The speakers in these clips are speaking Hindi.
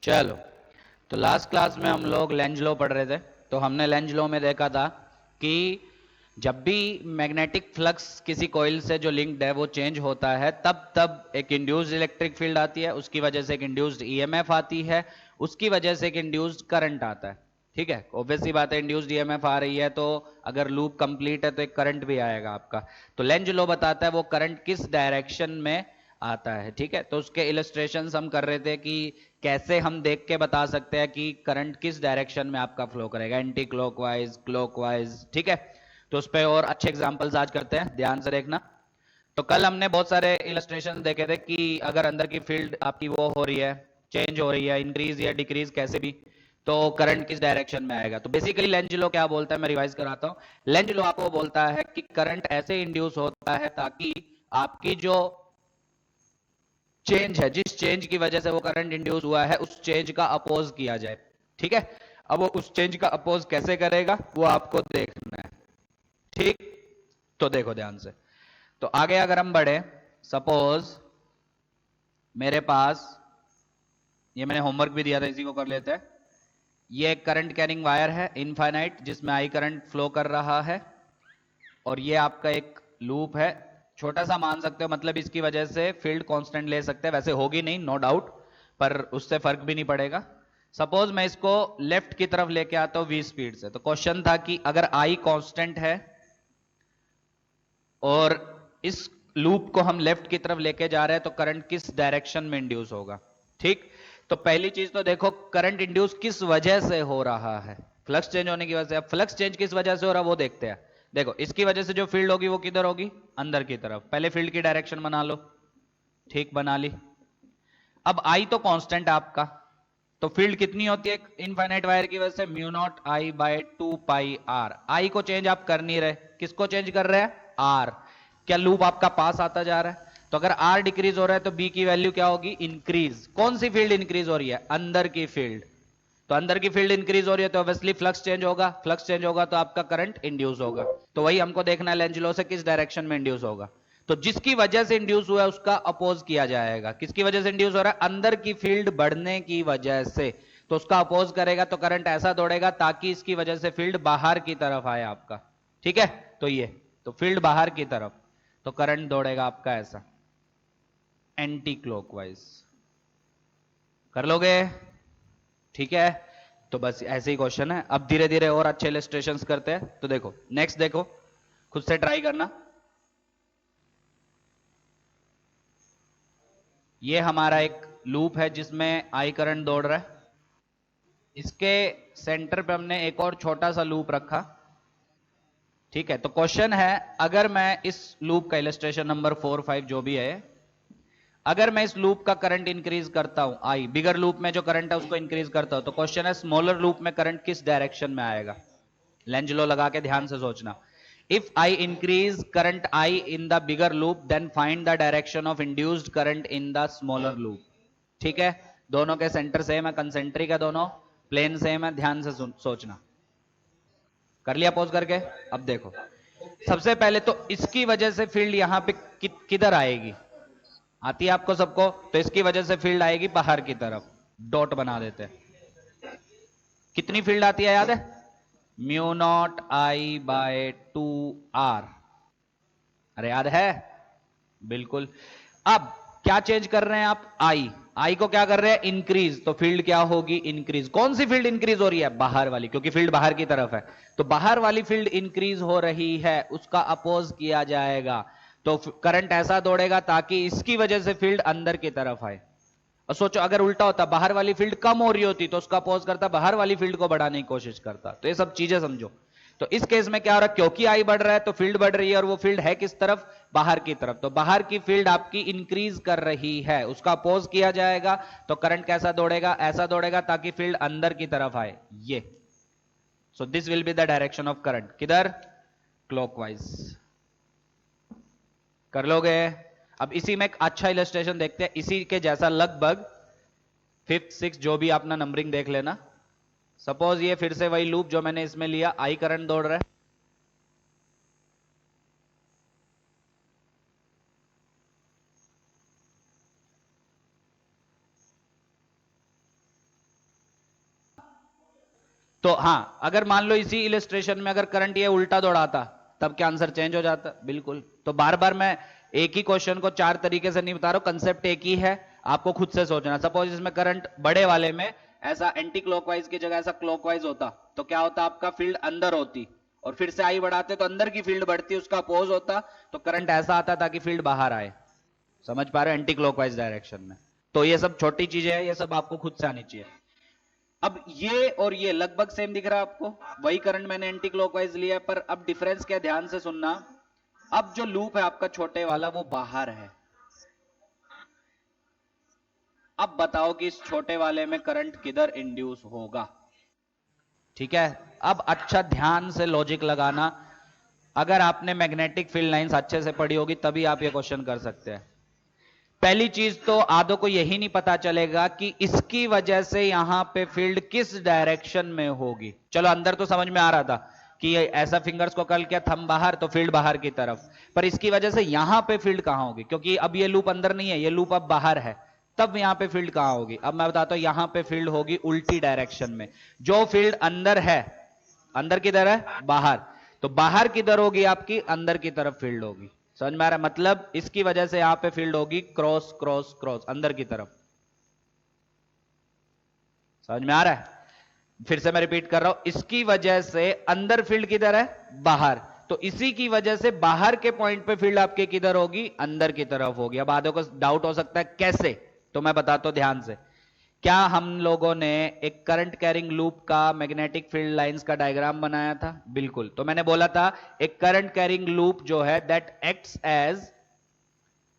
चलो, तो लास्ट क्लास में हम लोग लेंज लॉ पढ़ रहे थे। तो हमने लेंज लॉ में देखा था कि जब भी मैग्नेटिक फ्लक्स किसी कॉइल से जो लिंक्ड है वो चेंज होता है, तब तब एक इंड्यूस्ड इलेक्ट्रिक फील्ड आती है, उसकी वजह से एक इंड्यूस्ड ईएमएफ आती है, उसकी वजह से एक इंड्यूस्ड करंट आता है। ठीक है, ऑब्वियस सी बात है, इंड्यूस्ड ईएमएफ आ रही है तो अगर लूप कंप्लीट है तो एक करंट भी आएगा आपका। तो लेंज लॉ बताता है वो करंट किस डायरेक्शन में आता है। ठीक है, तो उसके इलस्ट्रेशंस हम कर रहे थे कि कैसे हम देख के बता सकते हैं कि करंट किस डायरेक्शन में आपका फ्लो करेगा, एंटी क्लॉकवाइज, क्लॉकवाइज। ठीक है, तो उस पर और अच्छे एग्जांपल्स आज करते हैं, ध्यान से देखना। तो कल हमने बहुत सारे इलस्ट्रेशन देखे थे कि अगर अंदर की फील्ड आपकी वो हो रही है, चेंज हो रही है, इंक्रीज या डिक्रीज कैसे भी, तो करंट किस डायरेक्शन में आएगा। तो बेसिकली लेंज लॉ क्या बोलता है, मैं रिवाइज कराता हूं। लेंज लॉ आपको बोलता है कि करंट ऐसे इंड्यूस होता है ताकि आपकी जो चेंज है, जिस चेंज की वजह से वो करंट इंड्यूस हुआ है, उस चेंज का अपोज किया जाए। ठीक है, अब वो उस चेंज का अपोज कैसे करेगा वो आपको देखना है। ठीक, तो देखो ध्यान से। तो आगे अगर हम बढ़े, सपोज मेरे पास, ये मैंने होमवर्क भी दिया था, इसी को कर लेते हैं। ये एक करंट कैरिंग वायर है इनफाइनाइट, जिसमें आई करंट फ्लो कर रहा है, और ये आपका एक लूप है, छोटा सा मान सकते हो, मतलब इसकी वजह से फील्ड कांस्टेंट ले सकते हैं, वैसे होगी नहीं नो डाउट, पर उससे फर्क भी नहीं पड़ेगा। सपोज मैं इसको लेफ्ट की तरफ लेके आता हूं v स्पीड से। तो क्वेश्चन था कि अगर i कांस्टेंट है और इस लूप को हम लेफ्ट की तरफ लेके जा रहे हैं, तो करंट किस डायरेक्शन में इंड्यूस होगा। ठीक, तो पहली चीज तो देखो करंट इंड्यूस किस वजह से हो रहा है, फ्लक्स चेंज होने की वजह से। अब फ्लक्स चेंज किस वजह से हो रहा है वो देखते हैं। देखो इसकी वजह से जो फील्ड होगी वो किधर होगी, अंदर की तरफ। पहले फील्ड की डायरेक्शन बना लो। ठीक, बना ली। अब आई तो कांस्टेंट आपका, तो फील्ड कितनी होती है इनफाइनाइट वायर की वजह से, mu not I by 2 pi r. I को चेंज आप कर नहीं रहे, किसको चेंज कर रहे हैं, आर। क्या लूप आपका पास आता जा रहा है, तो अगर आर डिक्रीज हो रहा है तो बी की वैल्यू क्या होगी, इंक्रीज। कौन सी फील्ड इंक्रीज हो रही है, अंदर की फील्ड। तो अंदर की फील्ड इंक्रीज हो रही है तो ऑब्वियसली फ्लक्स चेंज होगा, फ्लक्स चेंज होगा तो आपका करंट इंड्यूस होगा। तो वही हमको देखना है लेंज लॉ से किस डायरेक्शन में इंड्यूस होगा। तो जिसकी वजह से इंड्यूस हुआ है उसका अपोज किया जाएगा। किसकी वजह से इंड्यूस हो रहा है, अंदर की फील्ड बढ़ने की वजह से, तो उसका अपोज करेगा। तो करंट ऐसा दौड़ेगा ताकि इसकी वजह से फील्ड बाहर की तरफ आए आपका। ठीक है, तो ये, तो फील्ड बाहर की तरफ, तो करंट दौड़ेगा आपका ऐसा, एंटी क्लॉकवाइज। कर लोगे, ठीक है। तो बस ऐसे ही क्वेश्चन है। अब धीरे धीरे और अच्छे इलस्ट्रेशंस करते हैं। तो देखो नेक्स्ट, देखो खुद से ट्राई करना। ये हमारा एक लूप है जिसमें आई करंट दौड़ रहा है। इसके सेंटर पे हमने एक और छोटा सा लूप रखा। ठीक है, तो क्वेश्चन है, अगर मैं इस लूप का इलस्ट्रेशन नंबर 4 5 जो भी है, अगर मैं इस लूप का करंट इंक्रीज करता हूं, आई बिगर लूप में जो करंट है उसको इंक्रीज करता हूं, तो क्वेश्चन है स्मॉलर लूप में करंट किस डायरेक्शन में आएगा। लेंज लॉ लगा के ध्यान से सोचना। If I increase current I in the bigger loop, then find the direction of induced current in the smaller loop. ठीक है, दोनों के सेंटर सेम है, कंसेंट्रिक है, दोनों प्लेन सेम है, ध्यान से सोचना। कर लिया पॉज करके। अब देखो, सबसे पहले तो इसकी वजह से फील्ड यहां पे किधर आएगी, आती है आपको सबको, तो इसकी वजह से फील्ड आएगी बाहर की तरफ। डॉट बना देते हैं। कितनी फील्ड आती है याद है, mu not I by 2 R. अरे याद है, बिल्कुल। अब क्या चेंज कर रहे हैं आप, आई, आई को क्या कर रहे हैं, इंक्रीज। तो फील्ड क्या होगी, इंक्रीज। कौन सी फील्ड इंक्रीज हो रही है, बाहर वाली, क्योंकि फील्ड बाहर की तरफ है। तो बाहर वाली फील्ड इंक्रीज हो रही है, उसका अपोज किया जाएगा। तो करंट ऐसा दौड़ेगा ताकि इसकी वजह से फील्ड अंदर की तरफ आए। और सोचो अगर उल्टा होता, बाहर वाली फील्ड कम हो रही होती, तो उसका अपोज करता, बाहर वाली फील्ड को बढ़ाने की कोशिश करता। तो ये सब चीजें समझो। तो इस केस में क्या हो रहा है, क्योंकि आई बढ़ रहा है तो फील्ड बढ़ रही है, और वो फील्ड है किस तरफ, बाहर की तरफ। तो बाहर की फील्ड आपकी इंक्रीज कर रही है, उसका अपोज किया जाएगा। तो करंट कैसा दौड़ेगा, ऐसा दौड़ेगा ताकि फील्ड अंदर की तरफ आए, ये। सो this will be the direction of current, किधर, क्लॉकवाइज। कर लोगे। अब इसी में एक अच्छा इलस्ट्रेशन देखते हैं, इसी के जैसा लगभग, फिफ्थ सिक्स जो भी अपना नंबरिंग देख लेना। सपोज ये फिर से वही लूप जो मैंने इसमें लिया, आई करंट दौड़ रहा है। तो हां, अगर मान लो इसी इलस्ट्रेशन में अगर करंट ये उल्टा दौड़ाता तब क्या आंसर चेंज हो जाता? बिल्कुल। तो बार बार मैं एक ही क्वेश्चन को चार तरीके से नहीं बता रहा हूं, कंसेप्ट एक ही है, आपको खुद से सोचना। सपोज इसमें करंट बड़े वाले में ऐसा एंटी क्लॉकवाइज की जगह ऐसा क्लॉकवाइज होता तो क्या होता? आपका फील्ड अंदर होती, और फिर से आई बढ़ाते तो अंदर की फील्ड बढ़ती, उसका अपोज होता, तो करंट ऐसा आता ताकि फील्ड बाहर आए। समझ पा रहे हो? एंटी क्लॉकवाइज डायरेक्शन में। तो ये सब छोटी चीजें हैं, ये सब आपको खुद से आनी चाहिए। अब ये और ये लगभग सेम दिख रहा है आपको, वही करंट मैंने एंटी क्लॉकवाइज लिया है, पर अब डिफरेंस क्या है, ध्यान से सुनना। अब जो लूप है आपका छोटे वाला वो बाहर है। अब बताओ कि इस छोटे वाले में करंट किधर इंड्यूस होगा? ठीक है, अब अच्छा ध्यान से लॉजिक लगाना। अगर आपने मैग्नेटिक फील्ड लाइंस अच्छे से पढ़ी होगी तभी आप ये क्वेश्चन कर सकते हैं। पहली चीज तो आधो को यही नहीं पता चलेगा कि इसकी वजह से यहां पे फील्ड किस डायरेक्शन में होगी। चलो अंदर तो समझ में आ रहा था कि ऐसा फिंगर्स को कल किया, थंब बाहर तो फील्ड बाहर की तरफ, पर इसकी वजह से यहां पे फील्ड कहां होगी? क्योंकि अब ये लूप अंदर नहीं है, ये लूप अब बाहर है, तब यहां पे फील्ड कहां होगी? अब मैं बताता हूं, यहां पे फील्ड होगी उल्टी डायरेक्शन में। जो फील्ड अंदर है, अंदर किधर है? बाहर। तो बाहर किधर होगी आपकी? अंदर की तरफ फील्ड होगी। समझ में आ रहा है? मतलब इसकी वजह से यहां पे फील्ड होगी क्रॉस क्रॉस क्रॉस अंदर की तरफ। समझ में आ रहा है? फिर से मैं रिपीट कर रहा हूं, इसकी वजह से अंदर फील्ड किधर है? बाहर। तो इसी की वजह से बाहर के पॉइंट पे फील्ड आपके किधर होगी? अंदर की तरफ होगी। अब आधों को डाउट हो सकता है कैसे, तो मैं बताता हूं ध्यान से। क्या हम लोगों ने एक करंट कैरिंग लूप का मैग्नेटिक फील्ड लाइंस का डायग्राम बनाया था? बिल्कुल। तो मैंने बोला था एक करंट कैरिंग लूप जो है that acts as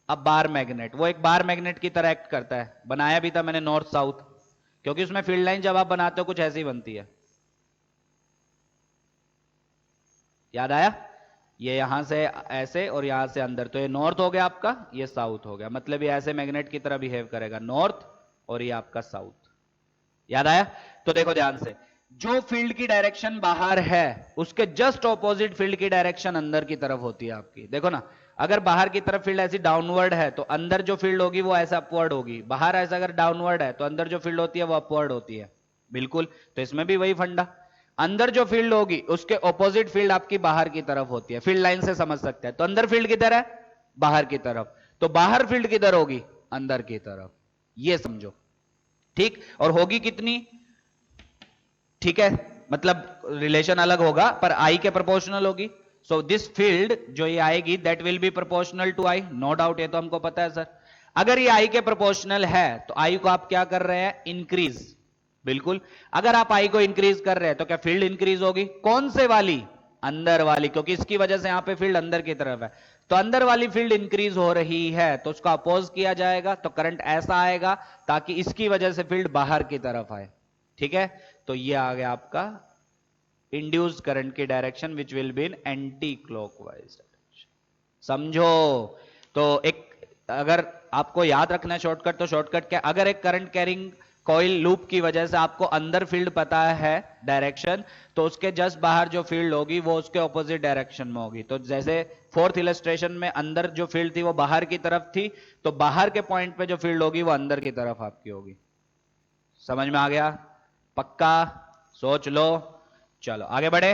a bar magnet, वो एक बार मैग्नेट की तरह एक्ट करता है। बनाया भी था मैंने नॉर्थ साउथ, क्योंकि उसमें फील्ड लाइन जब आप बनाते हो कुछ ऐसी बनती है। याद आया? ये यहां से ऐसे और यहां से अंदर, तो ये नॉर्थ हो गया आपका, ये साउथ हो गया। मतलब ये ऐसे मैग्नेट की तरह बिहेव करेगा, नॉर्थ और ये आपका साउथ। याद आया? तो देखो ध्यान से, जो फील्ड की डायरेक्शन बाहर है उसके जस्ट ऑपोजिट फील्ड की डायरेक्शन अंदर की तरफ होती है आपकी। देखो ना, अगर बाहर की तरफ फील्ड ऐसी डाउनवर्ड है तो अंदर जो फील्ड होगी वो ऐसा अपवर्ड होगी। बाहर ऐसा अगर डाउनवर्ड है तो अंदर जो फील्ड होती है वो अपवर्ड होती है। बिल्कुल। तो इसमें भी वही फंडा, अंदर जो फील्ड होगी उसके ऑपोजिट फील्ड आपकी बाहर की तरफ होती है। फील्ड लाइन से समझ सकते हैं। तो अंदर फील्ड किधर है? बाहर की तरफ। तो बाहर फील्ड किधर होगी? अंदर की तरफ। ये समझो, ठीक? और होगी कितनी? ठीक है, मतलब रिलेशन अलग होगा पर आई के प्रोपोर्शनल होगी। सो दिस फील्ड जो ये आएगी that will be proportional to I, no doubt, ये तो हमको पता है सर। अगर ये आई के प्रोपोर्शनल है तो आई को आप क्या कर रहे हैं? इंक्रीज। बिल्कुल। अगर आप आई को इंक्रीज कर रहे हैं तो क्या फील्ड इंक्रीज होगी? कौन से वाली? अंदर वाली, क्योंकि इसकी वजह से यहां पे फील्ड अंदर की तरफ है। तो अंदर वाली फील्ड इंक्रीज हो रही है तो उसको अपोज किया जाएगा, तो करंट ऐसा आएगा ताकि इसकी वजह से फील्ड बाहर की तरफ आए। ठीक है, तो ये आ गया आपका इंड्यूस करंट की direction which will be in anti clockwise direction. समझो? तो एक अगर आपको याद रखना है शॉर्टकट, तो शॉर्टकट क्या? अगर एक करंट कैरिंग कॉइल लूप की वजह से आपको अंदर फील्ड पता है डायरेक्शन, तो उसके जस्ट बाहर जो फील्ड होगी वो उसके ऑपोजिट डायरेक्शन में होगी। तो जैसे फोर्थ इलस्ट्रेशन में अंदर जो फील्ड थी वो बाहर की तरफ थी, तो बाहर के पॉइंट पे जो फील्ड होगी वो अंदर की तरफ आपकी होगी। समझ में आ गया? पक्का? सोच लो। चलो आगे बढ़े,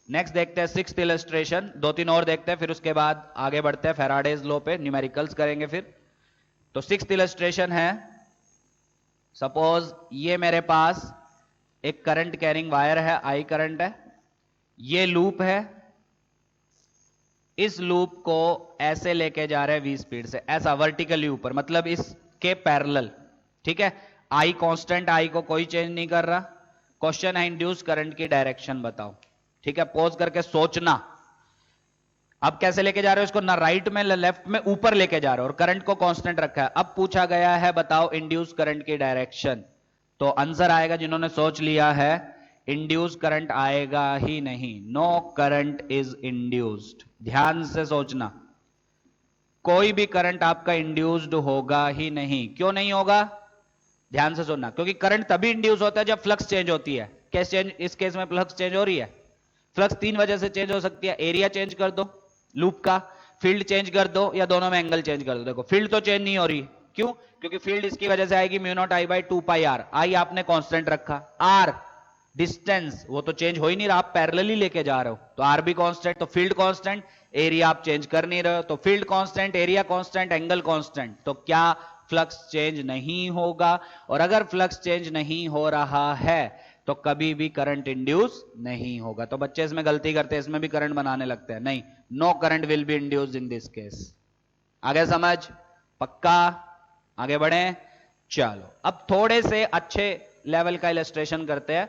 नेक्स्ट देखते हैं सिक्स्थ इलस्ट्रेशन। दो तीन और देखते हैं फिर उसके बाद आगे बढ़ते हैं फैराडेज लॉ पे, न्यूमेरिकल्स करेंगे फिर। तो सिक्स्थ इलस्ट्रेशन है, सपोज ये मेरे पास एक करंट कैरिंग वायर है, आई करंट है, ये लूप है, इस लूप को ऐसे लेके जा रहे हैं वी स्पीड से, ऐसा वर्टिकली ऊपर, मतलब इसके पैरेलल। ठीक है, आई कांस्टेंट, आई को कोई चेंज नहीं कर रहा। क्वेश्चन है इंड्यूस करंट की डायरेक्शन बताओ। ठीक है, पॉज करके सोचना। अब कैसे लेके जा रहे हो इसको? ना राइट में लेफ्ट में, ऊपर लेके जा रहे हो और करंट को कांस्टेंट रखा है। अब पूछा गया है बताओ इंड्यूस करंट की डायरेक्शन, तो आंसर आएगा, जिन्होंने सोच लिया है, इंड्यूस करंट आएगा ही नहीं। No current is induced. ध्यान से सोचना, कोई भी करंट आपका इंड्यूस्ड होगा ही नहीं। क्यों नहीं होगा? ध्यान से सुनना, क्योंकि करंट तभी इंड्यूस होता है जब फ्लक्स चेंज होती है। कैसे चेंज? इस केस में फ्लक्स चेंज हो रही है। फ्लक्स तीन वजह से चेंज हो सकती है, एरिया चेंज कर दो लूप का, फील्ड चेंज कर दो, या दोनों में एंगल चेंज कर दो। देखो फील्ड तो चेंज नहीं हो रही, क्यों? क्योंकि फील्ड इसकी वजह से आएगी mu not I by 2 pi r. I आपने कांस्टेंट रखा, आर डिस्टेंस वो तो चेंज हो ही नहीं रहा, आप पैरेलली लेके जा रहे हो, तो आरबी कांस्टेंट, तो फील्ड कांस्टेंट, एरिया आप चेंज कर नहीं रहे हो, तो field constant, area constant, angle constant, तो क्या फ्लक्स चेंज नहीं होगा? और अगर फ्लक्स चेंज नहीं हो रहा है तो कभी भी करंट इंड्यूस नहीं होगा। तो बच्चे इसमें गलती करते हैं, इसमें भी करंट बनाने लगते हैं, नहीं, no current will be induced in this case. आगे समझ? पक्का? आगे बढ़े? चलो अब थोड़े से अच्छे लेवल का इलस्ट्रेशन करते हैं,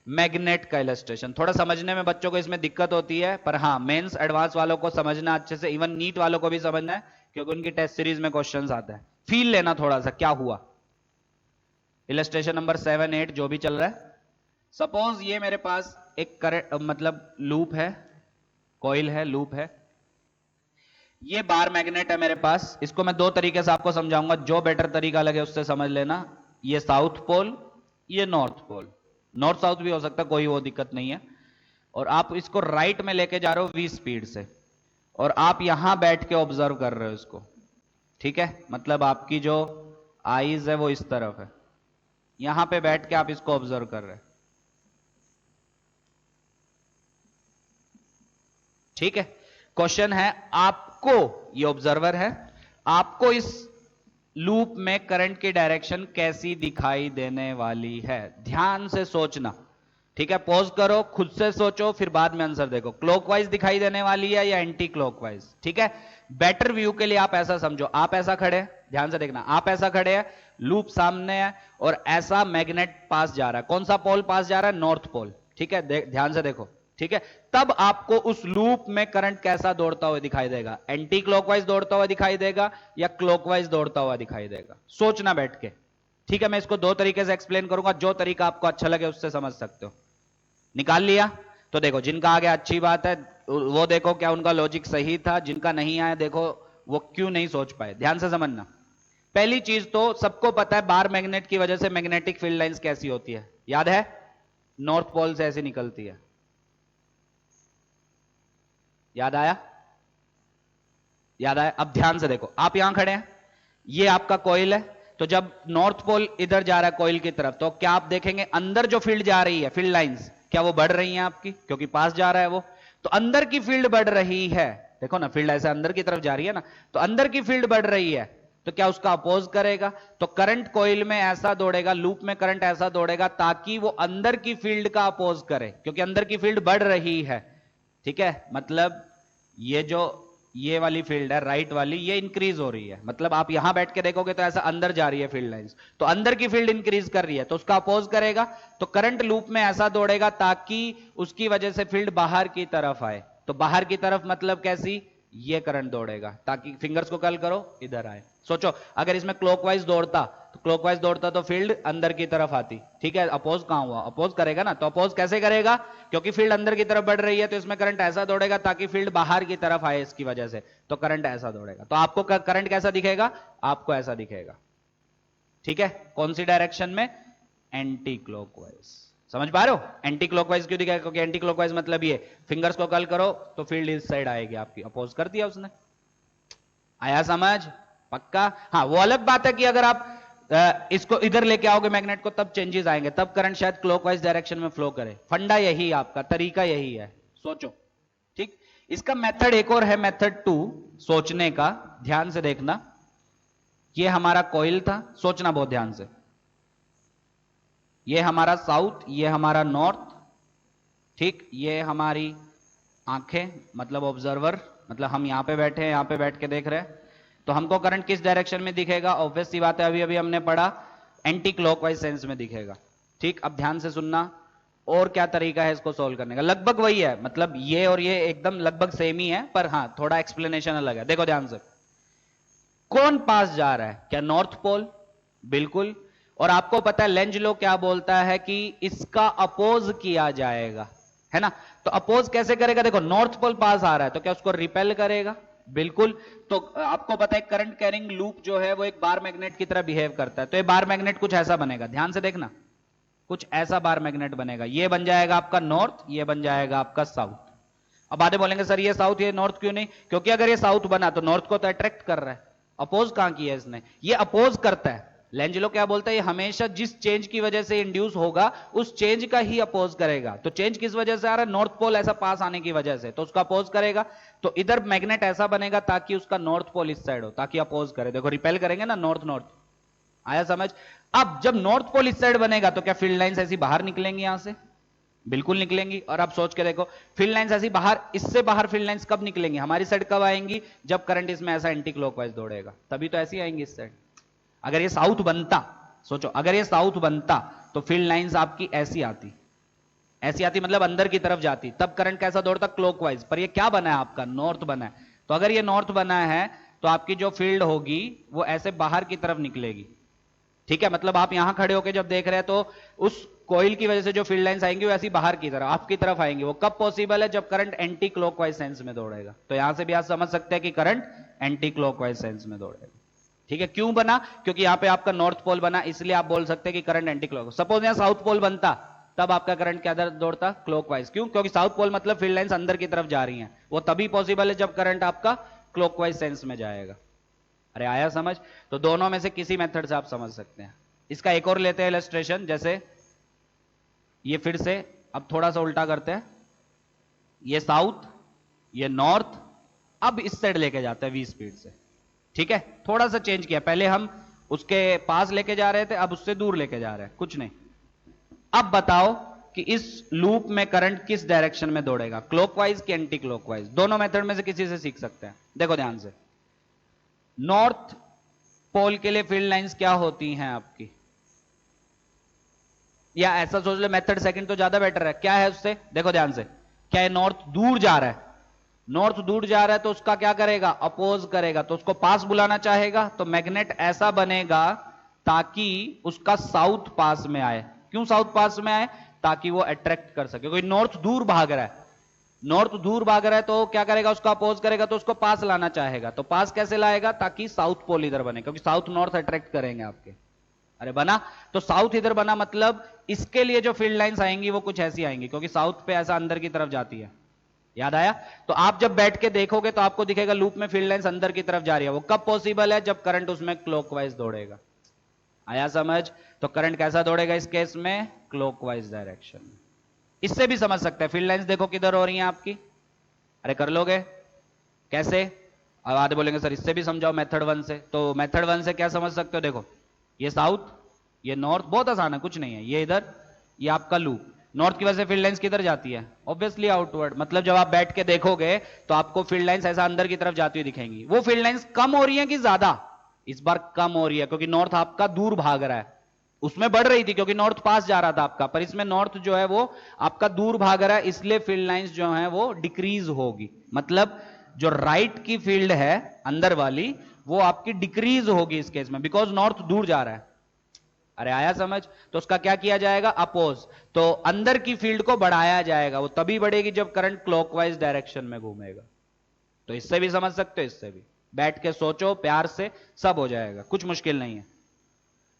मैग्नेट का इलस्ट्रेशन। थोड़ा समझने में बच्चों को इसमें दिक्कत होती है, पर हां मेंस एडवांस वालों को समझना अच्छे से, इवन नीट वालों को भी समझना है, क्योंकि उनकी टेस्ट सीरीज में क्वेश्चंस आते हैं। फील लेना थोड़ा सा क्या हुआ। इलस्ट्रेशन नंबर 7, 8 जो भी चल रहा है, सपोज ये मेरे पास एक करंट मतलब लूप है, कॉइल है, लूप है, ये बार मैग्नेट है मेरे पास। इसको मैं दो तरीके से आपको समझाऊंगा, जो बेटर तरीका लगे उससे समझ लेना। ये साउथ पोल, ये नॉर्थ पोल, नॉर्थ साउथ भी हो सकता है, कोई वो दिक्कत नहीं है। और आप इसको राइट में लेके जा रहे हो v स्पीड से, और आप यहां बैठ के ऑब्जर्व कर रहे हो इसको, ठीक है? मतलब आपकी जो आईज है वो इस तरफ है, यहां पे बैठ के आप इसको ऑब्जर्व कर रहे हैं, ठीक है? क्वेश्चन है, आपको, ये ऑब्जर्वर है, आपको इस लूप में करंट की डायरेक्शन कैसी दिखाई देने वाली है? ध्यान से सोचना, ठीक है? पॉज करो, खुद से सोचो, फिर बाद में आंसर देखो। क्लॉकवाइज दिखाई देने वाली है या एंटी क्लॉकवाइज? ठीक है, बेटर व्यू के लिए आप ऐसा समझो, आप ऐसा खड़े हैं, ध्यान से देखना, आप ऐसा खड़े हैं, लूप सामने है और ऐसा मैग्नेट पास जा रहा है। कौन सा पोल पास जा रहा है? नॉर्थ पोल, ठीक है? ध्यान से देखो, ठीक है? तब आपको उस लूप में करंट कैसा दौड़ता हुआ दिखाई देगा? एंटी क्लॉकवाइज दौड़ता हुआ दिखाई देगा या क्लॉकवाइज दौड़ता हुआ दिखाई देगा? सोचना बैठ के, ठीक है? मैं इसको दो तरीके से एक्सप्लेन करूंगा, जो तरीका आपको अच्छा लगे उससे समझ सकते हो। निकाल लिया? तो देखो, जिनका आ गया अच्छी बात है, वो देखो क्या उनका लॉजिक सही था, जिनका नहीं आया देखो वो क्यों नहीं सोच पाए। ध्यान से समझना। पहली चीज तो सबको पता है, बार मैग्नेट की वजह से मैग्नेटिक फील्ड लाइंस कैसी होती है, याद है? नॉर्थ पोल से ऐसी निकलती है, याद आया? याद आया? अब ध्यान से देखो, आप यहां खड़े हैं, ये आपका कॉइल है, तो जब नॉर्थ पोल इधर जा रहा है कॉइल की तरफ, तो क्या आप देखेंगे अंदर जो फील्ड जा रही है, फील्ड लाइंस, क्या वो बढ़ रही हैं आपकी? क्योंकि पास जा रहा है वो, तो अंदर की फील्ड बढ़ रही है। देखो ना, फील्ड ऐसे अंदर की तरफ जा रही है ना, तो अंदर की फील्ड बढ़ रही है, तो क्या उसका अपोज करेगा? तो करंट कॉइल में ऐसा दौड़ेगा, लूप में करंट ऐसा दौड़ेगा ताकि वो अंदर की फील्ड का अपोज करे, क्योंकि अंदर की फील्ड बढ़ रही है, ठीक है? मतलब ये जो ये वाली फील्ड है राइट वाली, ये इंक्रीज हो रही है, मतलब आप यहां बैठ के देखोगे तो ऐसा अंदर जा रही है फील्ड लाइंस, तो अंदर की फील्ड इंक्रीज कर रही है, तो उसका अपोज करेगा, तो करंट लूप में ऐसा दौड़ेगा ताकि उसकी वजह से फील्ड बाहर की तरफ आए। तो बाहर की तरफ मतलब कैसी? ये करंट दौड़ेगा ताकि, फिंगर्स को कर्ल करो, इधर आए। सोचो अगर इसमें क्लॉकवाइज दौड़ता, तो क्लॉकवाइज दौड़ता तो फील्ड अंदर की तरफ आती, ठीक है? अपोज कहां हुआ? अपोज करेगा ना, तो अपोज कैसे करेगा? क्योंकि फील्ड अंदर की तरफ बढ़ रही है, तो इसमें करंट ऐसा दौड़ेगा ताकि फील्ड बाहर की तरफ आए इसकी वजह से, तो करंट ऐसा दौड़ेगा। तो आपको करंट कैसा दिखेगा? आपको ऐसा दिखेगा, ठीक है? कौन सी डायरेक्शन में? Anti clockwise. समझ पा रहे हो? एंटी क्लॉकवाइज क्यों दिखाएगा? क्योंकि एंटी क्लॉकवाइज मतलब ये, फिंगर्स को कर्ल करो तो फील्ड इस साइड आएगी आपकी, अपोज कर दिया उसने। आया समझ? पक्का? हाँ, वो अलग बात है कि अगर आप इसको इधर लेके आओगे मैग्नेट को, तब चेंजेस आएंगे, तब करंट शायद क्लॉकवाइज डायरेक्शन में फ्लो करे। फंडा यही, आपका तरीका यही है, सोचो, ठीक? इसका मेथड एक और है, मेथड 2 सोचने का, ध्यान से देखना। ये हमारा कॉइल था, सोचना बहुत ध्यान से। ये हमारा साउथ, ये हमारा नॉर्थ, ठीक? ये हमारी आंखें, मतलब ऑब्जर्वर, मतलब हम यहां पे बैठे हैं, यहां पे बैठ के देख रहे हैं, तो हमको करंट किस डायरेक्शन में दिखेगा? ऑब्वियस सी बात है, अभी अभी हमने पढ़ा, एंटी क्लॉकवाइज सेंस में दिखेगा, ठीक? अब ध्यान से सुनना, और क्या तरीका है इसको सोल्व करने का? लगभग वही है, मतलब ये और ये एकदम लगभग सेम ही है, पर हां थोड़ा एक्सप्लेनेशन अलग है। देखो ध्यान से, कौन पास जा रहा है? क्या नॉर्थ पोल? बिल्कुल। और आपको पता है लेंज लॉ क्या बोलता है कि इसका अपोज किया जाएगा, है ना? तो अपोज कैसे करेगा? देखो, नॉर्थ पोल पास आ रहा है, तो क्या उसको रिपेल करेगा? बिल्कुल। तो आपको पता है करंट कैरिंग लूप जो है वो एक बार मैग्नेट की तरह बिहेव करता है, तो ये बार मैग्नेट कुछ ऐसा बनेगा, ध्यान से देखना, कुछ ऐसा बार मैग्नेट बनेगा। ये बन जाएगा आपका नॉर्थ, ये बन जाएगा आपका साउथ। अब आधे बोलेंगे सर ये साउथ ये नॉर्थ क्यों नहीं? क्योंकि अगर ये साउथ बना तो नॉर्थ को तो अट्रैक्ट कर रहा है, अपोज कहां किया इसने? ये अपोज करता है, लेंज लॉ क्या बोलता है, ये हमेशा जिस चेंज की वजह से इंड्यूस होगा उस चेंज का ही अपोज करेगा। तो चेंज किस वजह से आ रहा है, नॉर्थ पोल ऐसा पास आने की वजह से, तो उसका अपोज करेगा। तो इधर मैग्नेट ऐसा बनेगा ताकि उसका नॉर्थ पोल इस साइड हो, ताकि अपोज करे। देखो रिपेल करेंगे ना नॉर्थ नॉर्थ, आया समझ। अब जब नॉर्थ पोल इस साइड बनेगा तो क्या फील्ड लाइंस ऐसी बाहर निकलेंगी यहां से, बिल्कुल निकलेंगी। और आप सोच के देखो फील्ड लाइंस ऐसी बाहर, इससे बाहर फील्ड लाइंस कब निकलेंगी, हमारी साइड कब आएंगी, जब करंट इसमें ऐसा एंटी क्लॉकवाइज दौड़ेगा, तभी तो ऐसी आएंगी इस साइड। अगर ये साउथ बनता, सोचो अगर ये साउथ बनता तो फील्ड लाइंस आपकी ऐसी आती, ऐसी आती मतलब अंदर की तरफ जाती, तब करंट कैसा दौड़ता, क्लॉकवाइज। पर ये क्या बना है आपका, नॉर्थ बना है। तो अगर ये नॉर्थ बना है तो आपकी जो फील्ड होगी वो ऐसे बाहर की तरफ निकलेगी, ठीक है। मतलब आप यहां खड़े होकर जब देख रहे हैं तो उस कोइल की वजह से जो फील्ड लाइंस आएंगी वो ऐसी बाहर की तरफ, आपकी तरफ आएंगी। वो कब पॉसिबल है, जब करंट एंटी क्लॉकवाइज सेंस में दौड़ेगा। तो यहां से भी आप समझ सकते हैं कि करंट एंटी क्लॉकवाइज सेंस में दौड़ेगा, ठीक है। क्यों बना, क्योंकि यहां पे आपका नॉर्थ पोल बना, इसलिए आप बोल सकते हैं कि करंट एंटी क्लॉक। सपोज यहां साउथ पोल बनता तब आपका करंट क्या दौड़ता, क्लॉकवाइज। क्यों, क्योंकि साउथ पोल मतलब फील्ड लाइंस अंदर की तरफ जा रही हैं, वो तभी पॉसिबल है जब करंट आपका क्लॉकवाइज सेंस में जाएगा। अरे आया समझ। तो दोनों में से किसी मेथड से आप समझ सकते हैं। इसका एक और लेते हैं इलस्ट्रेशन, जैसे ये फिर से अब थोड़ा सा उल्टा करते हैं, ये साउथ ये नॉर्थ, अब इस साइड लेके जाते हैं वी स्पीड से, ठीक है। थोड़ा सा चेंज किया, पहले हम उसके पास लेके जा रहे थे, अब उससे दूर लेके जा रहे हैं, कुछ नहीं। अब बताओ कि इस लूप में करंट किस डायरेक्शन में दौड़ेगा, क्लॉकवाइज कि एंटी क्लॉकवाइज। दोनों मेथड में से किसी से सीख सकते हैं। देखो ध्यान से, नॉर्थ पोल के लिए फील्ड लाइंस क्या होती हैं आपकी, या ऐसा सोच लो मेथड सेकंड तो ज्यादा बेटर है। क्या है उससे, देखो ध्यान से, क्या है, नॉर्थ दूर जा रहा है, नॉर्थ दूर जा रहा है तो उसका क्या करेगा, अपोज करेगा। तो उसको पास बुलाना चाहेगा तो मैग्नेट ऐसा बनेगा ताकि उसका साउथ पास में आए। क्यों साउथ पास में आए, ताकि वो अट्रैक्ट कर सके, क्योंकि नॉर्थ दूर भाग रहा है, नॉर्थ दूर भाग रहा है तो क्या करेगा, उसका अपोज करेगा, तो उसको पास लाना चाहेगा। तो पास कैसे लाएगा, ताकि साउथ पोल इधर बने, क्योंकि साउथ नॉर्थ अट्रैक्ट करेंगे आपके। अरे बना, तो साउथ इधर बना, मतलब इसके लिए जो फील्ड लाइंस आएंगी वो कुछ ऐसी आएंगी, क्योंकि साउथ पे ऐसा अंदर की तरफ जाती है। याद आया। तो आप जब बैठ के देखोगे तो आपको दिखेगा लूप में फील्ड लाइंस अंदर की तरफ जा रही है। वो कब पॉसिबल है, जब करंट उसमें क्लॉकवाइज दौड़ेगा। आया समझ। तो करंट कैसा दौड़ेगा इस केस में, क्लॉकवाइज डायरेक्शन में। इससे भी समझ सकते हैं, फील्ड लाइंस देखो किधर हो रही हैं आपकी। अरे कर लोगे कैसे, अब आधे बोलेंगे सर इससे भी समझाओ मेथड वन से। तो मेथड वन से क्या समझ सकते हो, देखो ये साउथ ये नॉर्थ, बहुत आसान है, कुछ नहीं है। ये इधर ये आपका लूप, नॉर्थ की वजह से फील्ड लाइंस किधर जाती है, ऑब्वियसली आउटवर्ड। मतलब जब आप बैठ के देखोगे तो आपको फील्ड लाइंस ऐसा अंदर की तरफ जाती हुई दिखेंगी। वो फील्ड लाइंस कम हो रही है कि ज्यादा, इस बार कम हो रही है, क्योंकि नॉर्थ आपका दूर भाग रहा है। उसमें बढ़ रही थी क्योंकि नॉर्थ पास जा रहा था आपका, पर इसमें नॉर्थ जो है वो आपका दूर भाग रहा है, इसलिए फील्ड लाइंस जो है वो डिक्रीज होगी। मतलब जो राइट की फील्ड है अंदर वाली वो आपकी डिक्रीज होगी इस केस में, बिकॉज नॉर्थ दूर जा रहा है। अरे आया समझ। तो उसका क्या किया जाएगा, अपोज। तो अंदर की फील्ड को बढ़ाया जाएगा, वो तभी बढ़ेगी जब करंट क्लॉकवाइज डायरेक्शन में घूमेगा। तो इससे भी समझ सकते हो, इससे भी बैठ के सोचो प्यार से, सब हो जाएगा, कुछ मुश्किल नहीं है,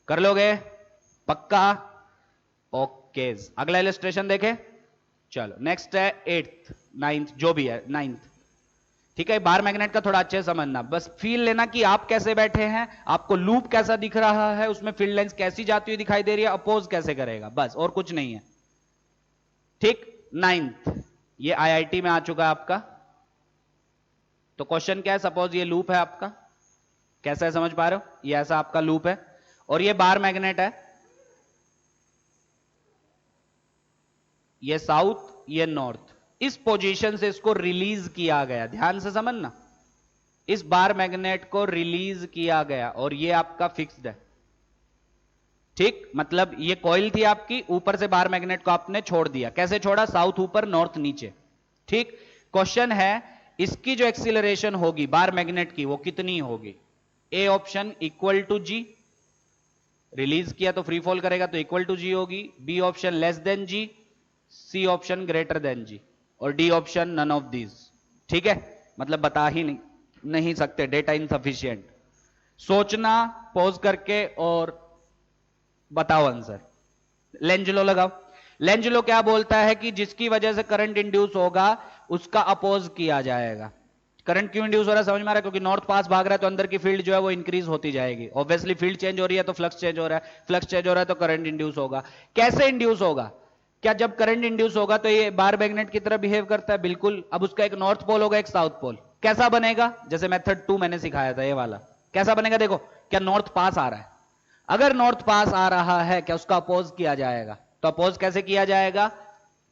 कर लोगे पक्का। ओके, अगला इलस्ट्रेशन देखे। चलो नेक्स्ट है एट्थ नाइन्थ, जो भी है नाइन्थ, ठीक है। बार मैग्नेट का थोड़ा अच्छे से समझना, बस फील लेना कि आप कैसे बैठे हैं, आपको लूप कैसा दिख रहा है, उसमें फील्ड लाइंस कैसी जाती हुई दिखाई दे रही है, अपोज कैसे करेगा, बस और कुछ नहीं है, ठीक। नाइन्थ ये आईआईटी में आ चुका है आपका। तो क्वेश्चन क्या है, सपोज ये लूप है आपका, कैसा है समझ पा रहे हो, ये ऐसा आपका लूप है और ये बार मैग्नेट है, ये साउथ ये नॉर्थ। इस पोजीशन से इसको रिलीज किया गया, ध्यान से समझना, इस बार मैग्नेट को रिलीज किया गया और ये आपका फिक्स्ड है, ठीक। मतलब ये कॉइल थी आपकी, ऊपर से बार मैग्नेट को आपने छोड़ दिया, कैसे छोड़ा, साउथ ऊपर नॉर्थ नीचे, ठीक। क्वेश्चन है इसकी जो एक्सीलरेशन होगी बार मैग्नेट की वो कितनी होगी। A option equal to G, release किया तो फ्री फॉल करेगा तो इक्वल टू जी होगी। B option less than G, C option greater than G, और D option none of these, ठीक है। मतलब बता ही नहीं सकते, डेटा इनसफिशिएंट। सोचना पॉज करके और बताओ आंसर। लेंज लॉ लगाओ। लेंज लॉ क्या बोलता है कि जिसकी वजह से करंट इंड्यूस होगा उसका अपोज किया जाएगा। करंट क्यों इंड्यूस हो रहा है समझ में आ रहा है? क्योंकि नॉर्थ पास भाग रहा है तो अंदर की फील्ड जो है वो इंक्रीज होती जाएगी। ऑब्वियसली फील्ड चेंज हो रही है तो फ्लक्स चेंज हो रहा है, फ्लक्स चेंज हो रहा है तो करंट इंड्यूस होगा। कैसे इंड्यूस होगा? क्या जब करंट इंड्यूस होगा तो ये बार मैग्नेट की तरह बिहेव करता है? बिल्कुल। अब उसका एक नॉर्थ पोल होगा, एक साउथ पोल। कैसा बनेगा? जैसे मेथड 2 मैंने सिखाया था ये वाला। कैसा बनेगा देखो, क्या नॉर्थ पास आ रहा है? अगर नॉर्थ पास आ रहा है, क्या उसका अपोज किया जाएगा? तो अपोज कैसे किया जाएगा?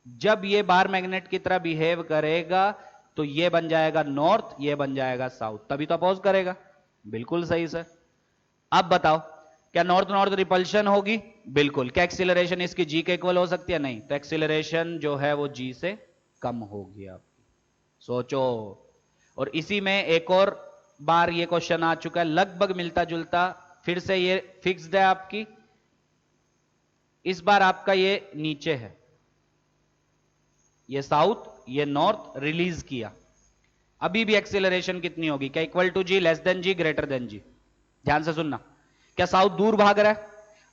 जब ये बार मैग्नेट की तरह बिहेव करेगा तो ये बन जाएगा नॉर्थ, ये बन जाएगा साउथ, तभी तो अपोज करेगा। बिल्कुल सही सर। अब बताओ, क्या नॉर्थ नॉर्थ रिपल्शन होगी? बिल्कुल। क्या एक्सीलरेशन इसकी जी के इक्वल हो सकती है? नहीं। तो एक्सीलरेशन जो है वो जी से कम होगी आपकी। सोचो। और इसी में एक और बार ये क्वेश्चन आ चुका है, लगभग मिलता जुलता, फिर से ये फिक्स्ड है आपकी। इस बार आपका ये नीचे है, ये साउथ, ये नॉर्थ, रिलीज किया। अभी भी एक्सीलरेशन कितनी होगी? क्या equal to g, less than g, greater than g? ध्यान से सुनना। क्या साउथ दूर भाग रहा है?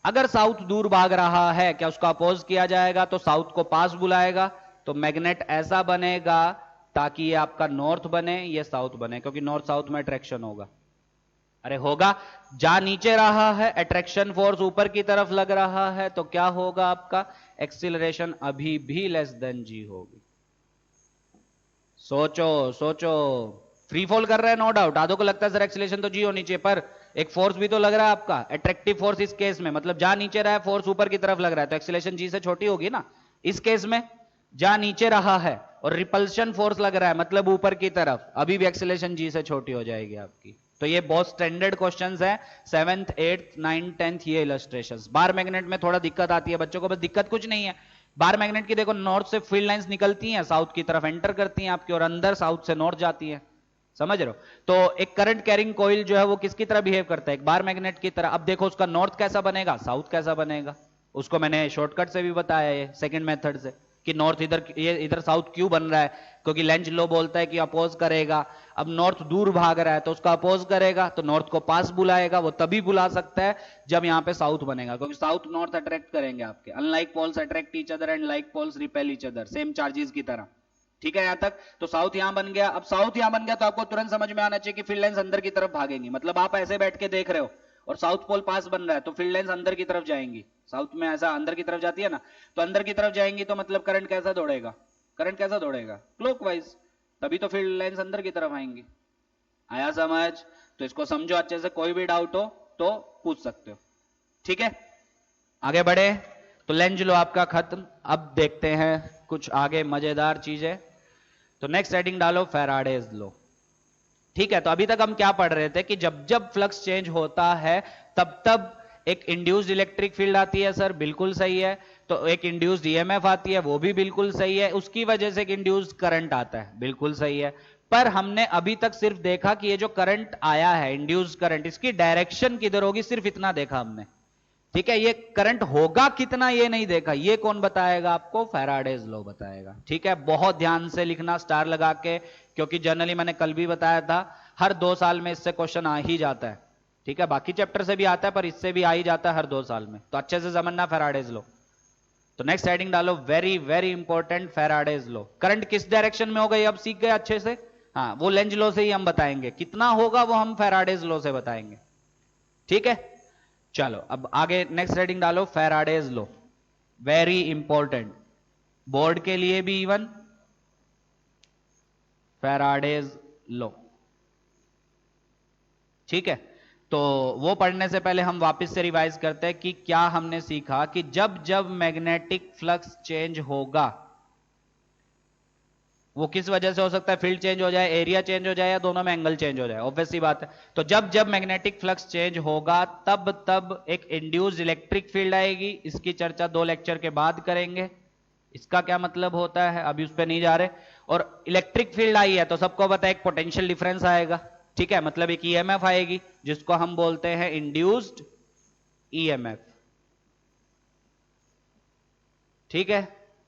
अगर साउथ दूर भाग रहा है, क्या उसका अपोज किया जाएगा? तो साउथ को पास बुलाएगा, तो मैग्नेट ऐसा बनेगा ताकि ये आपका नॉर्थ बने, ये साउथ बने, क्योंकि नॉर्थ साउथ में अट्रैक्शन होगा। अरे होगा। जा नीचे रहा है, अट्रैक्शन फोर्स ऊपर की तरफ लग रहा है, तो क्या होगा आपका? एक्सीलरेशन अभी भी लेस देन जी होगी। सोचो सोचो। फ्री फॉल कर रहा है नो डाउट। आधो को लगता है सर एक्सीलरेशन तो जी होनी चाहिए, पर एक फोर्स भी तो लग रहा है आपका, अट्रैक्टिव फोर्स। इस केस में मतलब जा नीचे रहा है, फोर्स ऊपर की तरफ लग रहा है, तो एक्सीलरेशन जी से छोटी होगी ना। इस केस में जा नीचे रहा है और रिपल्शन फोर्स लग रहा है, मतलब ऊपर की तरफ, अभी भी एक्सीलरेशन जी से छोटी हो जाएगी आपकी। तो ये बहुत स्टैंडर्ड क्वेश्चंस है, 7th 8th 9th 10th ये इलस्ट्रेशंस। बार मैग्नेट में थोड़ा दिक्कत आती है बच्चों को, बस दिक्कत कुछ नहीं है। बार मैग्नेट की देखो, नॉर्थ से फील्ड लाइंस निकलती हैं, साउथ की तरफ एंटर करती हैं आपकी, और अंदर साउथ से नॉर्थ जाती है। समझ रहे हो? तो एक करंट कैरिंग कॉइल जो है वो किसकी तरह बिहेव करता है? एक बार मैग्नेट की तरह। अब देखो उसका नॉर्थ कैसा बनेगा, साउथ कैसा बनेगा, उसको मैंने शॉर्टकट से भी बताया है, सेकंड मेथड से, कि नॉर्थ इधर, ये इधर साउथ क्यों बन रहा है? क्योंकि लेंज लो बोलता है कि अपोज करेगा। अब नॉर्थ दूर भाग रहा है तो उसका अपोज करेगा, तो नॉर्थ को पास बुलाएगा। वो तभी बुला सकता है जब यहां पे साउथ बनेगा, क्योंकि साउथ नॉर्थ अट्रैक्ट करेंगे आपके। Unlike poles attract each other and like poles repel each other, same charges की तरह। ठीक है यहां तक? तो साउथ यहां बन गया। अब साउथ यहां बन गया तो आपको तुरंत समझ में आना चाहिए कि फील्ड लाइंस अंदर की तरफ भागेंगी। मतलब आप ऐसे बैठ के देख रहे हो और साउथ पोल पास बन रहा है, तो फील्ड लाइंस अंदर की तरफ जाएंगी। साउथ में ऐसा अंदर की तरफ जाती है ना, तो अंदर की तरफ जाएंगी, तो मतलब करंट कैसा दौड़ेगा? करंट कैसा दौड़ेगा? क्लॉकवाइज। तभी तो फील्ड लाइंस अंदर की तरफ आएंगी। आया समझ? तो इसको समझो अच्छे से, कोई भी डाउट हो तो पूछ सकते हो। ठीक है, आगे बढ़े। तो लेंज लो आपका खत्म। अब देखते हैं कुछ आगे मजेदार चीजें। तो नेक्स्ट हेडिंग डालो, फैराडेज लो। ठीक है, तो अभी तक हम क्या पढ़ रहे थे कि जब जब फ्लक्स चेंज होता है तब तब एक इंड्यूस्ड इलेक्ट्रिक फील्ड आती है। सर बिल्कुल सही है। तो एक इंड्यूस्ड ईएमएफ आती है, वो भी बिल्कुल सही है। उसकी वजह से एक इंड्यूस्ड करंट आता है, बिल्कुल सही है। पर हमने अभी तक सिर्फ देखा कि ये जो करंट आया है, इंड्यूस्ड करंट, इसकी डायरेक्शन किधर होगी, सिर्फ इतना देखा हमने। ठीक है, ये करंट होगा कितना ये नहीं देखा। ये कौन बताएगा आपको? फैराडेज लॉ बताएगा। ठीक है, बहुत ध्यान से लिखना स्टार लगा के, क्योंकि जनरली मैंने कल भी बताया था, हर 2 साल में इससे क्वेश्चन आ ही जाता है। ठीक है, बाकी चैप्टर से भी आता है पर इससे भी आ ही जाता है हर 2 साल में। तो अच्छे से समझना फैराडेज लॉ। तो नेक्स्ट हेडिंग डालो, very very important, Faraday's law. Current किस डायरेक्शन में होगा ये अब सीख गए अच्छे से। हाँ, वो लेंज लॉ से ही हम बताएंगे, कितना होगा वो हम फैराडेज लॉ से बताएंगे। ठीक है, चलो अब आगे नेक्स्ट हेडिंग डालो, Faraday's law. Very important, board के लिए भी इवन, फैराडेज लॉ। ठीक है, तो वो पढ़ने से पहले हम वापस से रिवाइज करते हैं कि क्या हमने सीखा कि जब जब मैग्नेटिक फ्लक्स चेंज होगा, वो किस वजह से हो सकता है? फील्ड चेंज हो जाए, एरिया चेंज हो जाए, या दोनों में एंगल चेंज हो जाए। ऑब्वियस सी बात है। तो जब जब मैग्नेटिक फ्लक्स चेंज होगा तब तब एक इंड्यूस्ड इलेक्ट्रिक फील्ड आएगी। इसकी चर्चा 2 लेक्चर के बाद करेंगे। इसका क्या मतलब होता है अभी उस पर नहीं जा रहे। और इलेक्ट्रिक फील्ड आई है तो सबको पता है एक पोटेंशियल डिफरेंस आएगा। ठीक है, मतलब एक ईएमएफ आएगी जिसको हम बोलते हैं इंड्यूस्ड ईएमएफ। ठीक है,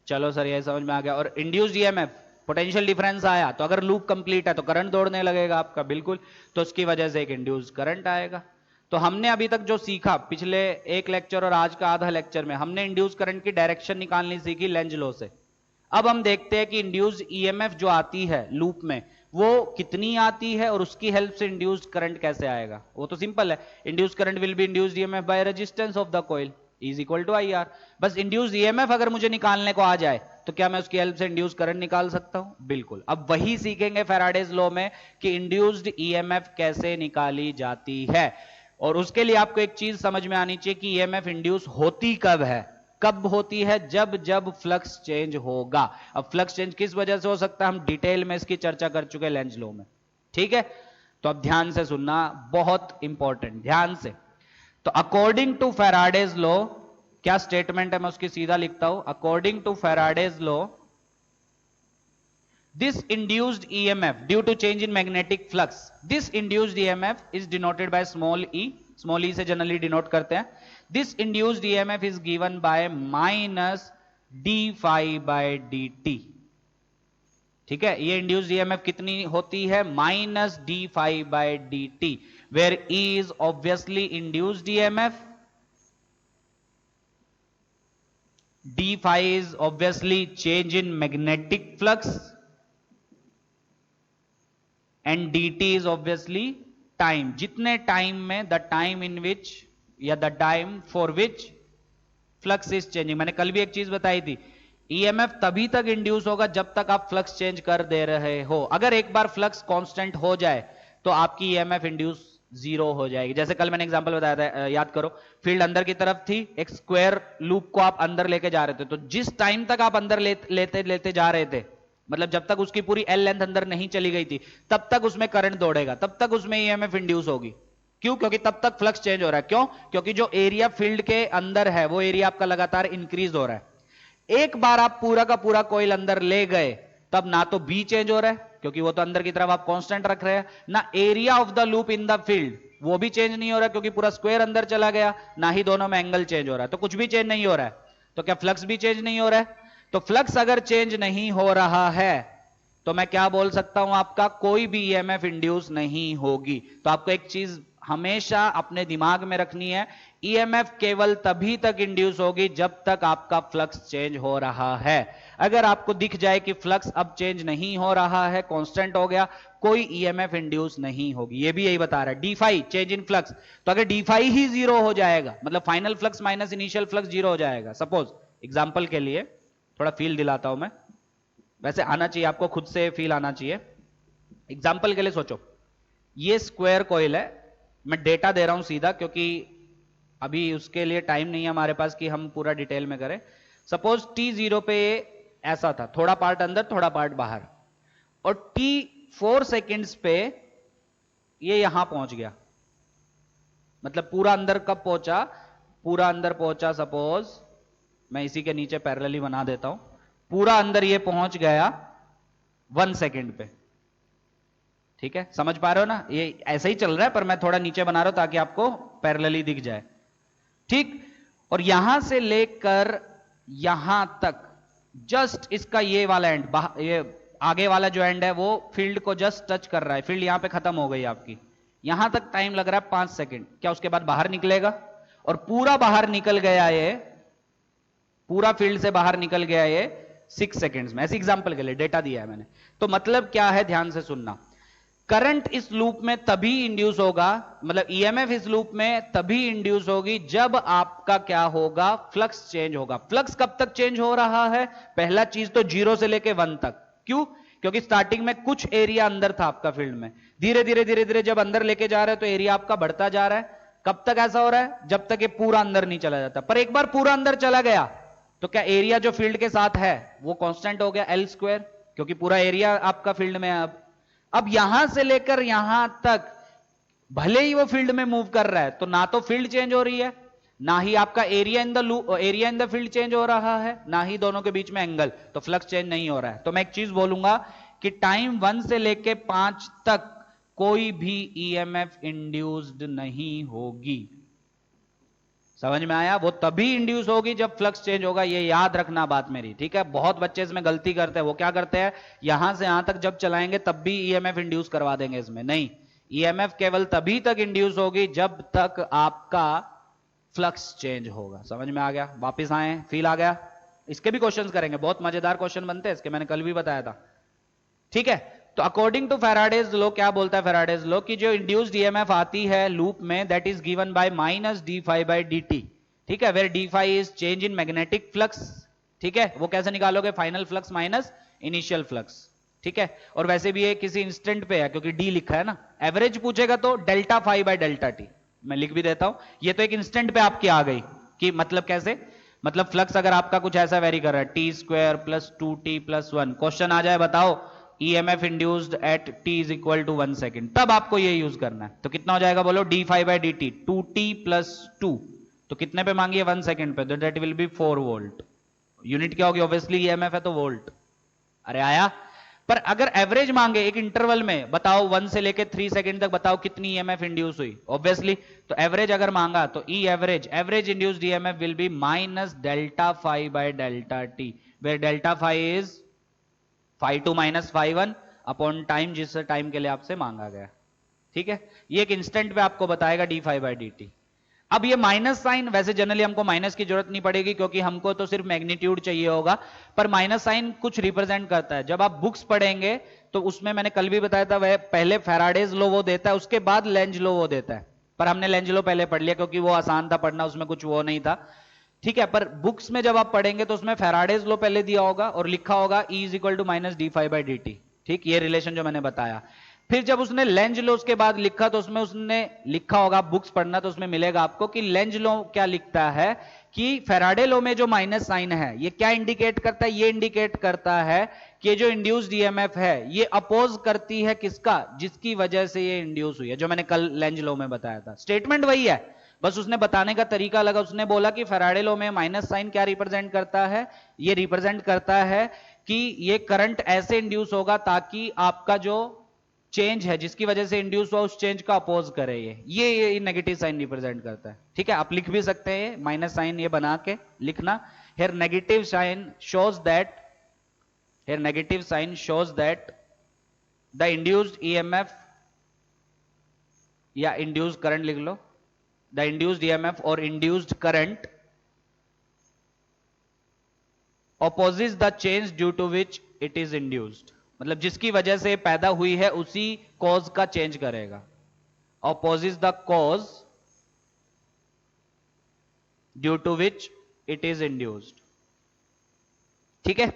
चलो सर ये समझ में आ गया। और इंड्यूस्ड ईएमएफ, पोटेंशियल डिफरेंस आया तो अगर लूप कंप्लीट है तो करंट दौड़ने लगेगा आपका, बिल्कुल। तो उसकी वजह से एक इंड्यूस्ड करंट आएगा। तो हमने अभी तक जो सीखा पिछले एक लेक्चर और आज का आधा लेक्चर में, हमने इंड्यूस्ड करंट की डायरेक्शन निकालनी सीखी लेंज लॉ से। अब हम देखते हैं कि इंड्यूस्ड ईएमएफ जो आती है लूप में, वो कितनी आती है और उसकी हेल्प से इंड्यूस्ड करंट कैसे आएगा? वो तो सिंपल है, induced current will be induced EMF by resistance of the coil is equal to IR। बस इंड्यूस्ड ईएमएफ अगर मुझे निकालने को आ जाए तो क्या मैं उसकी हेल्प से इंड्यूस्ड करंट निकाल सकता हूं? बिल्कुल। अब वही सीखेंगे फैराडेज लॉ में कि इंड्यूस्ड ईएमएफ कैसे निकाली जाती है। और उसके लिए आपको एक चीज समझ में आनी चाहिए कि ईएमएफ इंड्यूस होती कब है? कब होती है? जब जब फ्लक्स चेंज होगा। अब फ्लक्स चेंज किस वजह से हो सकता है, हम डिटेल में इसकी चर्चा कर चुके हैं लेंज लॉ में, ठीक है? तो अब ध्यान से सुनना, बहुत इंपॉर्टेंट, ध्यान से। तो अकॉर्डिंग टू फैराडेज लॉ, क्या स्टेटमेंट है, मैं उसकी सीधा लिखता हूं। According to Faraday's law, this induced EMF due to change in magnetic flux, this induced EMF is denoted by small e से जनरली डिनोट करते हैं। this induced EMF is given by minus d phi by dt, ठीक है? ये इंड्यूस्ड ईएमएफ कितनी होती है? Minus d phi by d t, where E is obviously induced EMF, d phi is obviously change in magnetic flux, and dt is obviously time. जितने टाइम में, द टाइम इन विच या the time for which flux is changing. मैंने कल भी एक चीज बताई थी, ईएमएफ तभी तक इंड्यूस होगा जब तक आप फ्लक्स चेंज कर दे रहे हो। अगर एक बार फ्लक्स कांस्टेंट हो जाए तो आपकी ईएमएफ इंड्यूस जीरो हो जाएगी। जैसे कल मैंने एग्जांपल बताया था, याद करो, फील्ड अंदर की तरफ थी, एक स्क्वायर लूप को आप अंदर लेके जा रहे थे, तो जिस टाइम तक आप अंदर लेते जा रहे थे, मतलब जब तक उसकी पूरी एल लेंथ अंदर नहीं चली गई थी, तब तक उसमें करंट दौड़ेगा, तब तक उसमें ईएमएफ इंड्यूस होगी। क्यों? क्योंकि तब तक फ्लक्स चेंज हो रहा है। क्यों? क्योंकि जो एरिया फील्ड के अंदर है वो एरिया आपका लगातार इंक्रीज हो रहा है। एक बार आप पूरा का पूरा कॉइल अंदर ले गए, तब ना तो बी चेंज हो रहा है क्योंकि वो तो अंदर की तरफ आप कांस्टेंट रख रहे हैं, ना area of the loop in the field वो भी चेंज नहीं हो रहा क्योंकि पूरा स्क्वायर अंदर चला गया, ना ही दोनों में एंगल चेंज हो रहा है। तो कुछ भी चेंज नहीं हो रहा है, तो क्या फ्लक्स भी चेंज नहीं हो रहा है? तो फ्लक्स अगर चेंज नहीं हो रहा है तो मैं क्या बोल सकता हूं, आपका कोई भी ईएमएफ इंड्यूस नहीं होगी। तो आपको एक चीज हमेशा अपने दिमाग में रखनी है, ईएमएफ केवल तभी तक इंड्यूस होगी जब तक आपका फ्लक्स चेंज हो रहा है। अगर आपको दिख जाए कि फ्लक्स अब चेंज नहीं हो रहा है, कांस्टेंट हो गया, कोई ईएमएफ इंड्यूस नहीं होगी। ये भी यही बता रहा है, d phi change in flux. तो अगर डी फाई ही जीरो हो जाएगा, मतलब final flux minus initial flux zero हो जाएगा। सपोज एग्जांपल के लिए थोड़ा फील दिलाता हूं मैं, वैसे आना चाहिए आपको, खुद से फील आना चाहिए। एग्जाम्पल के लिए सोचो, ये स्क्वायर कॉइल है, मैं डेटा दे रहा हूं सीधा क्योंकि अभी उसके लिए टाइम नहीं है हमारे पास कि हम पूरा डिटेल में करें। सपोज t0 पे ऐसा था, थोड़ा पार्ट अंदर थोड़ा पार्ट बाहर, और t4 सेकेंड्स पे ये यहां पहुंच गया। मतलब पूरा अंदर कब पहुंचा? पूरा अंदर पहुंचा, सपोज मैं इसी के नीचे पैरेलली बना देता हूं, पूरा अंदर ये पहुंच गया 1 सेकेंड पे। ठीक है, समझ पा रहे हो ना? ये ऐसा ही चल रहा है पर मैं थोड़ा नीचे बना रहा हूं ताकि आपको पैरेलली दिख जाए। ठीक, और यहां से लेकर यहां तक जस्ट इसका ये वाला एंड, ये आगे वाला जो एंड है वो फील्ड को जस्ट टच कर रहा है। फील्ड यहां पे खत्म हो गई आपकी, यहां तक टाइम लग रहा है 5 सेकेंड। क्या उसके बाद बाहर निकलेगा? और पूरा बाहर निकल गया, ये पूरा फील्ड से बाहर निकल गया ये 6 सेकेंड्स में। ऐसे एग्जांपल के लिए डेटा दिया है मैंने। तो मतलब क्या है, ध्यान से सुनना, करंट इस लूप में तभी इंड्यूस होगा, मतलब ईएमएफ इस लूप में तभी इंड्यूस होगी जब आपका क्या होगा, फ्लक्स चेंज होगा। फ्लक्स कब तक चेंज हो रहा है? पहला चीज तो 0 से लेके 1 तक। क्यों? क्योंकि स्टार्टिंग में कुछ एरिया अंदर था आपका फील्ड में, धीरे धीरे धीरे धीरे जब अंदर लेके जा रहे हो तो एरिया आपका बढ़ता जा रहा है। कब तक ऐसा हो रहा है? जब तक ये पूरा अंदर नहीं चला जाता। पर एक बार पूरा अंदर चला गया तो क्या एरिया जो फील्ड के साथ है वो कांस्टेंट हो गया, एल स्क्वायर, क्योंकि पूरा एरिया आपका फील्ड में है। अब यहां से लेकर यहां तक भले ही वो फील्ड में मूव कर रहा है, तो ना तो फील्ड चेंज हो रही है, ना ही आपका area in the field change हो रहा है, ना ही दोनों के बीच में एंगल, तो फ्लक्स चेंज नहीं हो रहा है। तो मैं एक चीज बोलूंगा कि टाइम 1 से लेके 5 तक कोई भी ईएमएफ इंड्यूस्ड नहीं होगी। समझ में आया? वो तभी इंड्यूस होगी जब फ्लक्स चेंज होगा, ये याद रखना बात मेरी, ठीक है? बहुत बच्चे इसमें गलती करते हैं। वो क्या करते हैं, यहां से यहां तक जब चलाएंगे तब भी ईएमएफ इंड्यूस करवा देंगे। इसमें नहीं, ईएमएफ केवल तभी तक इंड्यूस होगी जब तक आपका फ्लक्स चेंज होगा। समझ में आ गया? वापिस आए, फील आ गया? इसके भी क्वेश्चंस करेंगे, बहुत मजेदार क्वेश्चन बनते हैं इसके, मैंने कल भी बताया था। ठीक है, तो अकॉर्डिंग टू फैराडेज लॉ क्या बोलता है फैराडेज लॉ कि जो इंड्यूस्ड ईएमएफ आती है लूप में that is given by minus d phi by D t, ठीक है, where d phi is change in magnetic flux, ठीक है, वो कैसे निकालोगे, final flux minus initial flux, ठीक है, और वैसे भी ये किसी इंस्टेंट पे है क्योंकि डी लिखा है ना, एवरेज पूछेगा तो delta phi by delta T, मैं लिख भी देता हूं, ये तो एक इंस्टेंट पे आपकी आ गई कि मतलब कैसे, मतलब फ्लक्स अगर आपका कुछ ऐसा वेरी कर रहा है t square plus two t plus one, question आ जाए बताओ EMF induced at t is equal to 1 second, तब आपको ये यूज करना है, तो कितना हो जाएगा बोलो, D phi by D t, two t plus two, तो कितने पे मांगिए 1 सेकेंड पे, तो that will be 4 volt, unit क्या होगी, ऑब्वियसली EMF है तो वोल्ट, अरे आया, पर अगर एवरेज मांगे एक इंटरवल में बताओ 1 से लेके 3 सेकंड तक बताओ कितनी EMF इंड्यूस हुई, ऑब्वियसली तो एवरेज अगर मांगा तो e average induced EMF will be minus delta phi by delta t, where delta phi is 5 minus 5 upon time, जिस टाइम के लिए आपसे मांगा गया, ठीक है, ये एक इंस्टेंट पे आपको बताएगा D phi by D T. अब ये माइनस साइन, वैसे जनरली हमको माइनस की जरूरत नहीं पड़ेगी क्योंकि हमको तो सिर्फ मैग्नीट्यूड चाहिए होगा, पर माइनस साइन कुछ रिप्रेजेंट करता है, जब आप बुक्स पढ़ेंगे तो उसमें मैंने कल भी बताया था वह पहले फैराडेज लॉ वो देता है, उसके बाद लेंज लॉ वो देता है, पर हमने लेंज लॉ पहले पढ़ लिया क्योंकि वो आसान था पढ़ना, उसमें कुछ वो नहीं था, ठीक है, पर बुक्स में जब आप पढ़ेंगे तो उसमें फैराडेज लॉ पहले दिया होगा और लिखा होगा E is equal to minus d phi by D t, ठीक, ये रिलेशन जो मैंने बताया, फिर जब उसने लेंज लॉ उसके बाद लिखा तो उसमें उसने लिखा होगा, बुक्स पढ़ना तो उसमें मिलेगा आपको कि लेंज लॉ क्या लिखता है कि फैराडे लॉ में जो माइनस साइन है ये क्या इंडिकेट करता है, ये इंडिकेट करता है कि जो इंड्यूस्ड ईएमएफ है ये अपोज करती है किसका, जिसकी वजह से ये इंड्यूस हुई है, जो मैंने कल लेंज लॉ में बताया था, स्टेटमेंट वही है, बस उसने बताने का तरीका लगा, उसने बोला कि फैराडे लॉ में माइनस साइन क्या रिप्रेजेंट करता है, ये रिप्रेजेंट करता है कि ये करंट ऐसे इंड्यूस होगा ताकि आपका जो चेंज है जिसकी वजह से इंड्यूस हुआ उस चेंज का अपोज करे, ये नेगेटिव साइन रिप्रेजेंट करता है, ठीक है, आप लिख भी सकते हैं माइनस साइन ये बना के लिखना, here negative sign shows that, here negative sign shows that the induced EMF या इंड्यूस्ड करंट लिख लो, the induced EMF or induced current opposes the change due to which it is induced, मतलब जिसकी वजह से पैदा हुई है उसी कॉज का चेंज करेगा, opposes the cause due to which it is induced, ठीक है,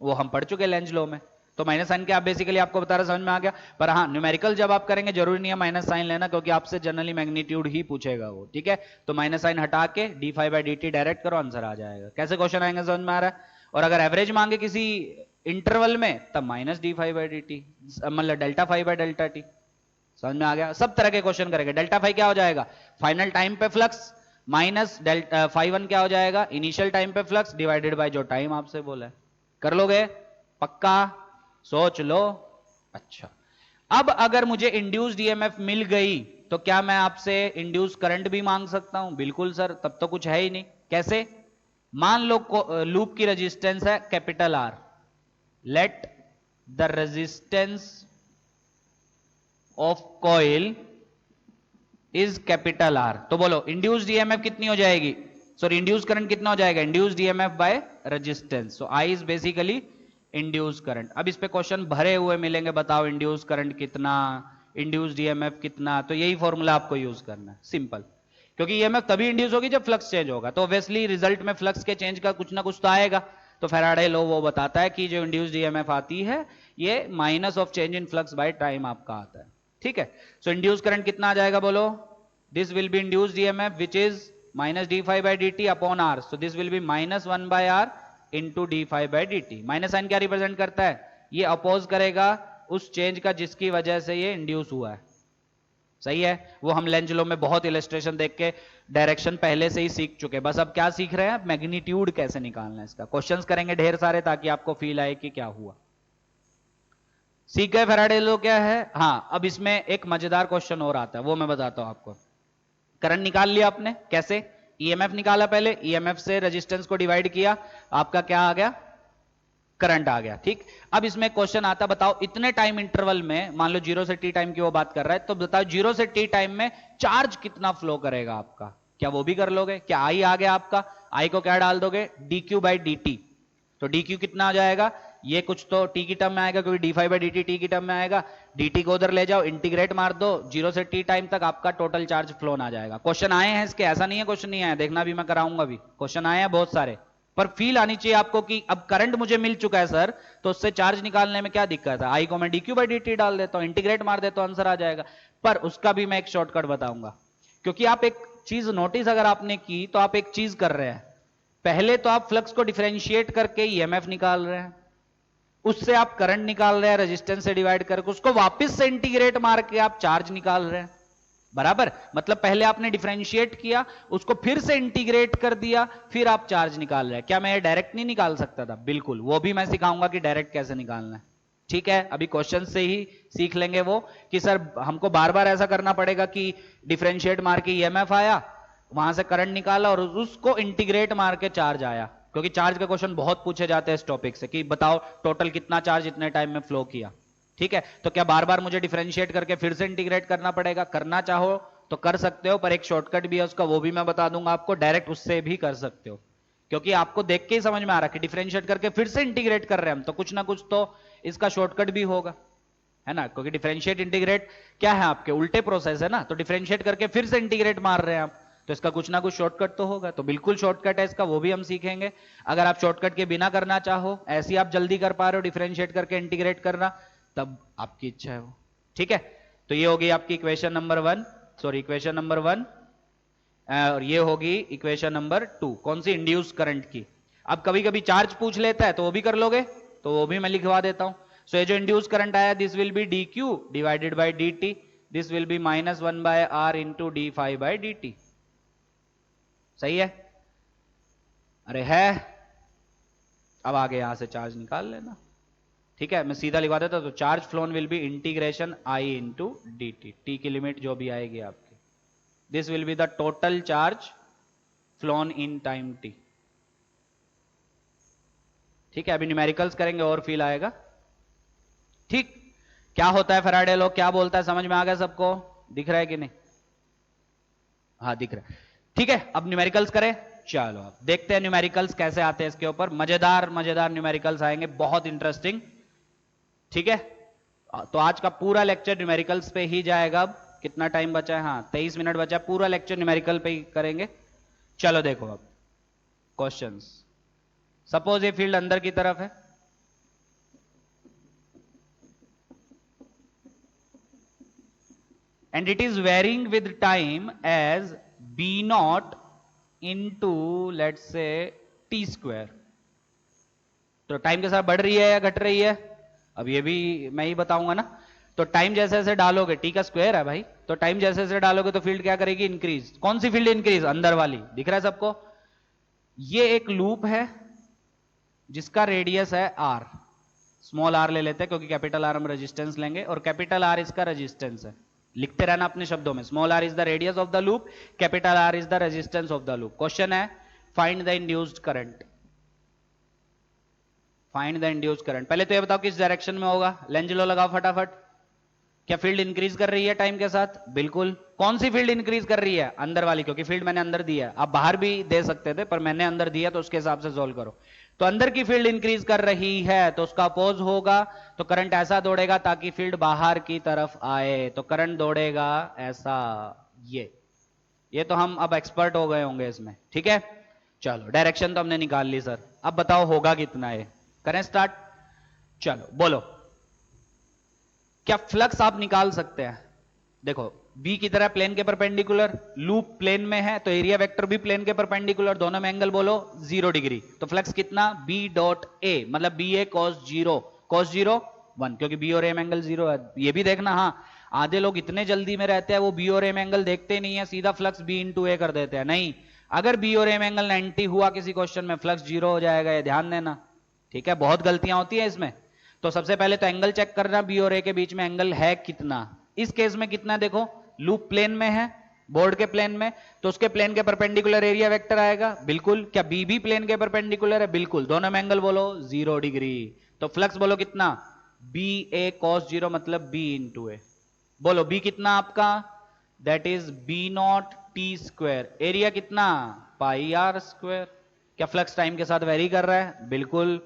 वो हम पढ़ चुके लेंज लॉ में, तो माइनस साइन क्या बेसिकली आपको बता रहा, समझ में आ गया, पर हाँ न्यूमेरिकल जब आप करेंगे जरूरी नहीं है माइनस साइन लेना क्योंकि आपसे जनरली मैग्नीट्यूड ही पूछेगा वो, ठीक है, तो माइनस साइन हटा के D phi by D T direct करो, आंसर आ जाएगा, कैसे क्वेश्चन आएंगे समझ में आ रहा है, और अगर एवरेज मांगे किसी इंटरवल में तब minus d phi by D T, मतलब delta phi by delta t, समझ में आ गया, सब तरह के क्वेश्चन करेंगे, डेल्टा फाइव क्या हो जाएगा, फाइनल टाइम पे flux, minus delta five one क्या हो जाएगा, इनिशियल टाइम पे फ्लक्स डिवाइडेड बाय जो टाइम आपसे बोला है, कर लोगे पक्का, सोच लो, अच्छा, अब अगर मुझे इंड्यूस्ड ईएमएफ मिल गई तो क्या मैं आपसे इंड्यूस करंट भी मांग सकता हूं, बिल्कुल सर, तब तो कुछ है ही नहीं, कैसे, मान लो लूप की रेजिस्टेंस है capital R, let the resistance of coil is capital are, तो बोलो इंड्यूस्ड ईएमएफ कितनी हो जाएगी, सॉरी इंड्यूस्ड करंट कितना हो जाएगा, induced EMF by resistance, so I is basically induce current, अब इस पे क्वेश्चन भरे हुए मिलेंगे, बताओ इंड्यूस करंट कितना, इंड्यूस्ड ईएमएफ कितना, तो यही फॉर्मूला आपको यूज करना है, सिंपल, क्योंकि ईएमएफ तभी इंड्यूस होगी जब फ्लक्स चेंज होगा, तो ऑब्वियसली रिजल्ट में फ्लक्स के चेंज का कुछ ना कुछ तो आएगा, तो फैराडे लॉ वो बताता है कि जो इंड्यूस्ड ईएमएफ आती है ये minus of change in flux by time आपका आता है, ठीक है, सो इंड्यूस करंट कितना आ जाएगा बोलो, this will be induced EMF which is minus d phi by D t upon R, so this will be minus one by R into d phi by D t, minus sign क्या रिप्रेजेंट करता है, ये अपोज करेगा उस चेंज का जिसकी वजह से ये इंड्यूस हुआ है, सही है, वो हम लेंज लॉ में बहुत इलस्ट्रेशन देख के डायरेक्शन पहले से ही सीख चुके, बस अब क्या सीख रहे हैं, मैग्नीट्यूड कैसे निकालना है इसका, क्वेश्चंस करेंगे ढेर सारे ताकि आपको फील आए कि क्या हुआ, सीख गए फैराडे लॉ क्या है, हाँ, अब इसमें एक मजेदार क्वेश्चन और आता है वो मैं बताता हूं आपको, करंट निकाल लिया आपने, कैसे, ईएमएफ निकाला पहले, ईएमएफ से रेजिस्टेंस को डिवाइड किया, आपका क्या आ गया, करंट आ गया, ठीक, अब इसमें क्वेश्चन आता, बताओ इतने टाइम इंटरवल में, मान लो 0 से t टाइम की वो बात कर रहा है, तो बताओ 0 से t टाइम में चार्ज कितना फ्लो करेगा आपका, क्या वो भी कर लोगे, क्या आई आ गया आपका, आई को क्या डाल दोगे, dq बाई dt, तो dq कितना आ जाएगा, ये कुछ तो टी की टर्म में आएगा क्योंकि D phi by D T T की टर्म में आएगा, dt को उधर ले जाओ, इंटीग्रेट मार दो, 0 से t टाइम तक आपका टोटल चार्ज फ्लोन आ जाएगा। क्वेश्चन आए हैं इसके, ऐसा नहीं है क्वेश्चन नहीं आया, देखना भी मैं कराऊंगा भी, क्वेश्चन आए हैं बहुत सारे, पर फील आनी चाहिए आपको कि अब करंट मुझे मिल चुका है सर, तो उससे चार्ज निकालने में क्या दिक्कत है, आई को मैं dq बाई dt डाल देता हूं, इंटीग्रेट मार देता हूं, आंसर आ जाएगा। पर उसका भी मैं एक शॉर्टकट बताऊंगा, क्योंकि आप एक चीज नोटिस अगर आपने की तो आप एक चीज कर रहे हैं, पहले तो आप फ्लक्स को डिफरेंशिएट करके ईएमएफ निकाल रहे हैं, उससे आप करंट निकाल रहे हैं रेजिस्टेंस से डिवाइड करके, उसको वापस से इंटीग्रेट मार के आप चार्ज निकाल रहे हैं, बराबर। मतलब पहले आपने डिफरेंशिएट किया, उसको फिर से इंटीग्रेट कर दिया, फिर आप चार्ज निकाल रहे हैं। क्या मैं ये डायरेक्ट नहीं निकाल सकता था? बिल्कुल, वो भी मैं सिखाऊंगा कि डायरेक्ट कैसे निकालना है, ठीक है। अभी क्वेश्चन से ही सीख लेंगे वो कि सर हमको बार बार ऐसा करना पड़ेगा कि डिफरेंशिएट मार के ईएमएफ आया, वहां से करंट निकाला और उसको इंटीग्रेट मार के चार्ज आया, क्योंकि चार्ज के क्वेश्चन बहुत पूछे जाते हैं इस टॉपिक से कि बताओ टोटल कितना चार्ज इतने टाइम में फ्लो किया, ठीक है। तो क्या बार बार मुझे डिफरेंशिएट करके फिर से इंटीग्रेट करना पड़ेगा? करना चाहो तो कर सकते हो, पर एक शॉर्टकट भी है उसका, वो भी मैं बता दूंगा आपको, डायरेक्ट उससे भी कर सकते हो, क्योंकि आपको देख के ही समझ में आ रहा है कि डिफरेंशिएट करके फिर से इंटीग्रेट कर रहे हैं हम, तो कुछ ना कुछ तो इसका शॉर्टकट भी होगा, है ना, क्योंकि डिफरेंशिएट इंटीग्रेट क्या है, आपके उल्टे प्रोसेस है ना, तो डिफरेंशिएट करके फिर से इंटीग्रेट मार रहे हैं आप, तो इसका कुछ ना कुछ शॉर्टकट तो होगा, तो बिल्कुल शॉर्टकट है इसका, वो भी हम सीखेंगे। अगर आप शॉर्टकट के बिना करना चाहो, ऐसे आप जल्दी कर पा रहे हो डिफरेंशिएट करके इंटीग्रेट करना, तब आपकी इच्छा है वो, ठीक है। तो ये होगी आपकी equation number 1, sorry equation number 1, और ये होगी इक्वेशन नंबर 2, कौन सी? इंड्यूस करंट की। अब कभी कभी चार्ज पूछ लेता है तो वो भी कर लोगे, तो वो भी मैं लिखवा देता हूं। सो ये जो इंड्यूस करंट आया, this will be d q divided by D t, this will be -1 by R into d phi by D t, सही है? अरे है, अब आगे यहां से चार्ज निकाल लेना, ठीक है। मैं सीधा लिखवा देता, तो charge phloem will be integration I into D T, T की लिमिट जो भी आएगी आपकी, this will be the total charge flown in time T, ठीक है। अभी न्यूमेरिकल्स करेंगे और फील आएगा, ठीक। क्या होता है फैराडे लॉ, क्या बोलता है, समझ में आ गया सबको? दिख रहा है कि नहीं? हाँ दिख रहा है, ठीक है। अब न्यूमेरिकल्स करें, चलो अब देखते हैं न्यूमेरिकल्स कैसे आते हैं इसके ऊपर, मजेदार मजेदार न्यूमेरिकल्स आएंगे, बहुत इंटरेस्टिंग, ठीक है। तो आज का पूरा लेक्चर न्यूमेरिकल्स पे ही जाएगा। अब कितना टाइम बचा है? हाँ 23 मिनट बचा है, पूरा लेक्चर न्यूमेरिकल पे ही करेंगे। चलो देखो अब क्वेश्चंस, सपोज ये फील्ड अंदर की तरफ है, and it is varying with time as b naught into let's say t square, तो टाइम के साथ बढ़ रही है या घट रही है? अब ये भी मैं ही बताऊंगा ना। तो टाइम जैसे जैसे डालोगे, टी का स्क्वायर है भाई, तो टाइम जैसे जैसे डालोगे तो फील्ड क्या करेगी? इंक्रीज। कौन सी फील्ड इंक्रीज? अंदर वाली, दिख रहा है सबको? ये एक लूप है जिसका रेडियस है आर, स्मॉल आर ले लेते हैं क्योंकि कैपिटल आर हम रेजिस्टेंस लेंगे, और कैपिटल आर इसका रेजिस्टेंस है, लिखते रहना अपने शब्दों में, small r is the radius of the loop, capital R is the resistance of the loop. Question है find the induced current, find the induced current. पहले तो ये बताओ किस डायरेक्शन में होगा, लेंज लॉ लगाओ फटाफट। क्या फील्ड इंक्रीज कर रही है टाइम के साथ? बिल्कुल। कौन सी फील्ड इंक्रीज कर रही है? अंदर वाली, क्योंकि फील्ड मैंने अंदर दिया है, आप बाहर भी दे सकते थे पर मैंने अंदर दिया तो उसके हिसाब से सोल्व करो। तो अंदर की फील्ड इंक्रीज कर रही है तो उसका अपोज होगा, तो करंट ऐसा दौड़ेगा ताकि फील्ड बाहर की तरफ आए, तो करंट दौड़ेगा ऐसा, ये तो हम अब एक्सपर्ट हो गए होंगे इसमें, ठीक है। चलो डायरेक्शन तो हमने निकाल ली सर, अब बताओ होगा कितना है, करें स्टार्ट। चलो बोलो, क्या फ्लक्स आप निकाल सकते हैं? देखो बी की तरह प्लेन के परपेंडिकुलर, लूप प्लेन में है तो एरिया वेक्टर भी प्लेन के परपेंडिकुलर, दोनों में एंगल बोलो 0 डिग्री, तो फ्लक्स कितना? बी डॉट ए, मतलब बी ए कॉस 0, कॉस 0 1, क्योंकि बी और ए में एंगल 0 है। ये भी देखना, हाँ आधे लोग इतने जल्दी में रहते हैं वो बी और ए में एंगल देखते नहीं है, सीधा फ्लक्स बी इंटू ए कर देते हैं। नहीं, अगर बी और ए में एंगल 90 हुआ किसी क्वेश्चन में, फ्लक्स 0 हो जाएगा, ये ध्यान देना, ठीक है। बहुत गलतियां होती है इसमें, तो सबसे पहले तो एंगल चेक करना, बी और ए के बीच में एंगल है कितना। इस केस में कितना? देखो लूप प्लेन में है, बोर्ड के प्लेन में, तो उसके प्लेन के परपेंडिकुलर एरिया वेक्टर आएगा, बिल्कुल। क्या बी भी प्लेन के परपेंडिकुलर है? बिल्कुल। दोनों में एंगल बोलो 0 डिग्री, तो फ्लक्स बोलो कितना? बी ए कॉस 0, मतलब बी इंटू ए। बोलो बी कितना आपका? That is B naught t square, area कितना? Pi are square. क्या फ्लक्स टाइम के साथ वेरी कर रहा है? बिल्कुल।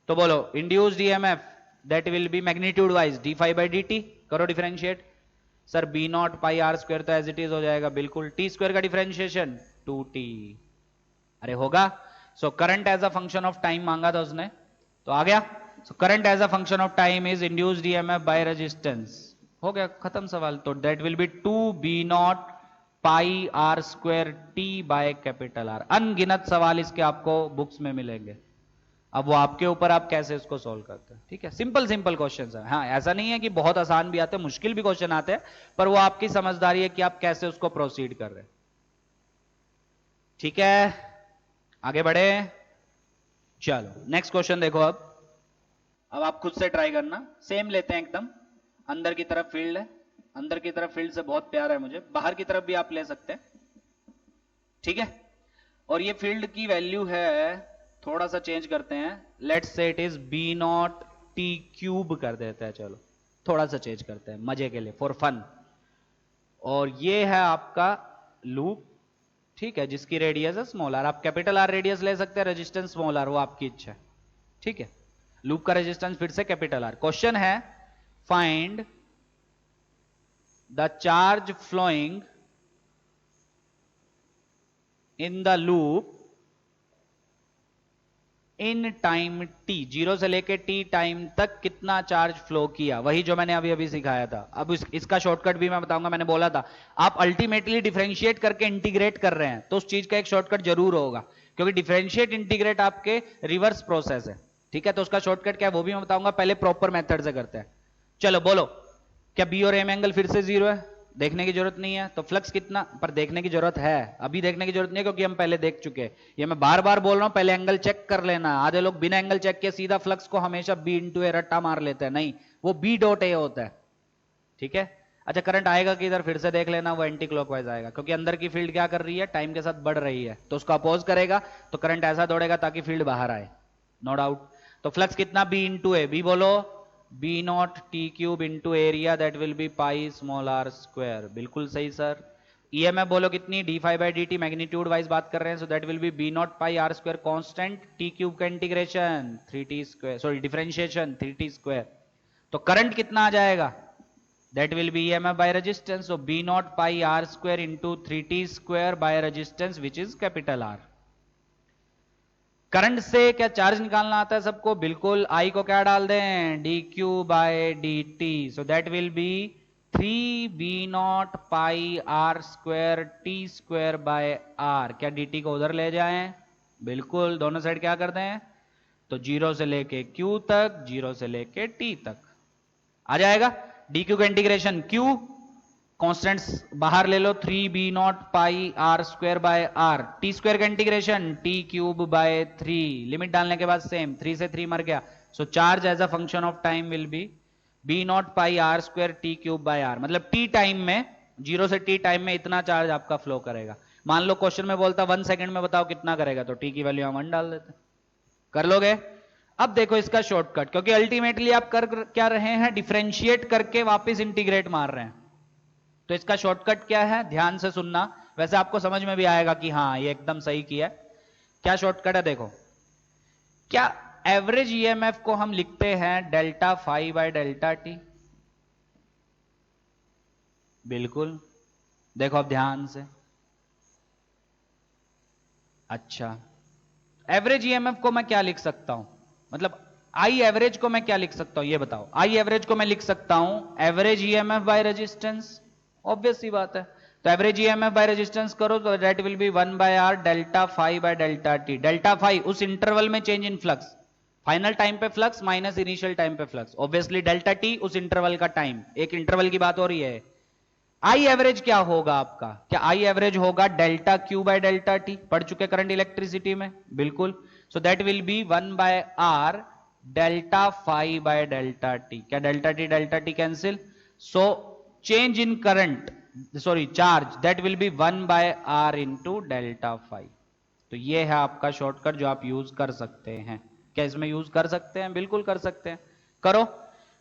तो बोलो induced EMF that will be magnitude wise d phi by D t, करो differentiate. Sir B naught pi are square तो एज इट इज हो जाएगा, बिल्कुल। टी स्क्वायर का डिफरेंशिएशन 2t, अरे होगा। So current as a function of time मांगा था उसने, तो आ गया। So current as a function of time is induced EMF by resistance, हो गया खत्म सवाल। तो that will be 2b0 pi are square t by capital R. अनगिनत सवाल इसके आपको बुक्स में मिलेंगे, अब वो आपके ऊपर आप कैसे इसको सॉल्व करते हैं, ठीक है। सिंपल सिंपल क्वेश्चंस है, हाँ ऐसा नहीं है कि बहुत आसान भी आते हैं, मुश्किल भी क्वेश्चन आते हैं, पर वो आपकी समझदारी है कि आप कैसे उसको प्रोसीड कर रहे हैं, ठीक है। आगे बढ़े, चलो नेक्स्ट क्वेश्चन देखो। अब आप खुद से ट्राई करना, सेम लेते हैं एकदम। अंदर की तरफ फील्ड है, अंदर की तरफ फील्ड से बहुत प्यार है मुझे, बाहर की तरफ भी आप ले सकते हैं, ठीक है। और ये फील्ड की वैल्यू है, थोड़ा सा चेंज करते हैं, let's say it is B naught t cube कर देते हैं, चलो थोड़ा सा चेंज करते हैं मजे के लिए, फॉर फन। और ये है आपका लूप, ठीक है, जिसकी रेडियस है स्मॉल आर। आप कैपिटल आर रेडियस ले सकते हैं, रेजिस्टेंस स्मॉल आर, वो आपकी इच्छा है, ठीक है। लूप का रेजिस्टेंस फिर से कैपिटल आर। क्वेश्चन है find the charge flowing in the loop in time t, zero से लेके t टाइम तक कितना चार्ज फ्लो किया, वही जो मैंने अभी अभी सिखाया था। अब इसका शॉर्टकट भी मैं बताऊंगा, मैंने बोला था आप अल्टीमेटली डिफरेंशिएट करके इंटीग्रेट कर रहे हैं तो उस चीज का एक शॉर्टकट जरूर होगा, क्योंकि डिफरेंशिएट इंटीग्रेट आपके रिवर्स प्रोसेस है, ठीक है। तो उसका शॉर्टकट क्या है वो भी मैं बताऊंगा, पहले प्रॉपर मेथड से करते हैं। चलो बोलो, क्या बी और एम एंगल फिर से जीरो है? देखने की जरूरत नहीं है। तो फ्लक्स कितना, पर देखने की जरूरत है, अभी देखने की जरूरत नहीं है क्योंकि हम पहले देख चुके हैं। ये मैं बार बार बोल रहा हूं, पहले एंगल चेक कर लेना। आधे लोग बिना एंगल चेक किए सीधा फ्लक्स को हमेशा बी इंटू ए रट्टा मार लेते हैं, नहीं, वो बी डॉट ए होता है, ठीक है। अच्छा करंट आएगा कि इधर, फिर से देख लेना, वो एंटी क्लॉकवाइज आएगा, क्योंकि अंदर की फील्ड क्या कर रही है, टाइम के साथ बढ़ रही है, तो उसको अपोज करेगा तो करंट ऐसा दौड़ेगा ताकि फील्ड बाहर आए, नो डाउट। तो फ्लक्स कितना, बी इंटू ए, बी बोलो B naught t cube into area that will be pi small r square, बिल्कुल सही सर। ईएमएफ बोलो कितनी, d phi by D t, magnitude wise बात कर रहे हैं, so that will be B naught pi are square constant, t cube का integration 3t square, sorry differentiation 3t square. तो करंट कितना आ जाएगा, that will be EMF by resistance, so B naught pi are square into 3t square by resistance which is capital R. Current से क्या चार्ज निकालना आता है सबको, बिल्कुल। आई को क्या डाल दें, d q by d T, so that will be 3b0 pi are square t square by R. क्या डी टी को उधर ले जाएं, बिल्कुल, दोनों साइड क्या कर दें, तो जीरो से लेके क्यू तक, जीरो से लेके टी तक आ जाएगा। डी क्यू का इंटीग्रेशन क्यू, कॉन्स्टेंट्स बाहर ले लो, 3b0 pi are square by R, t square का integration t cube by 3, limit डालने के बाद सेम, 3 से 3 मर गया, so charge as a function of time will be b0 pi are square t cube by R. मतलब टी टाइम में, जीरो से टी टाइम में इतना चार्ज आपका फ्लो करेगा। मान लो क्वेश्चन में बोलता 1 सेकंड में बताओ कितना करेगा, तो टी की वैल्यू हम 1 डाल देते, कर लोगे। अब देखो इसका शॉर्टकट, क्योंकि अल्टीमेटली आप कर क्या रहे हैं, डिफरेंशिएट करके वापस इंटीग्रेट मार रहे हैं, तो इसका शॉर्टकट क्या है, ध्यान से सुनना, वैसे आपको समझ में भी आएगा कि हाँ ये एकदम सही किया है। क्या शॉर्टकट है देखो, क्या एवरेज ईएमएफ को हम लिखते हैं delta phi by delta t, बिल्कुल, देखो अब ध्यान से। अच्छा, एवरेज ईएमएफ को मैं क्या लिख सकता हूं, मतलब आई एवरेज को मैं क्या लिख सकता हूं ये बताओ। आई एवरेज को मैं लिख सकता हूं average EMF by resistance, obvious सी बात है। तो एवरेज ईएमएफ बाय रेजिस्टेंस करो तो that will be 1 by R delta phi by delta t. Delta phi उस इंटरवल में change in flux, final time पे फ्लक्स माइनस इनिशियल टाइम पे फ्लक्स, ऑब्वियसली डेल्टा टी उस इंटरवल का टाइम, एक इंटरवल की बात हो रही है। आई एवरेज क्या होगा आपका, क्या आई एवरेज होगा delta q by delta t, पढ़ चुके करंट इलेक्ट्रिसिटी में, बिल्कुल। So that will be 1 by R delta phi by delta t. क्या delta t cancel, so change in current, sorry charge, that will be 1 by R into delta phi. तो ये है आपका शॉर्टकट जो आप यूज कर सकते हैं। क्या इसमें यूज कर सकते हैं, बिल्कुल कर सकते हैं, करो।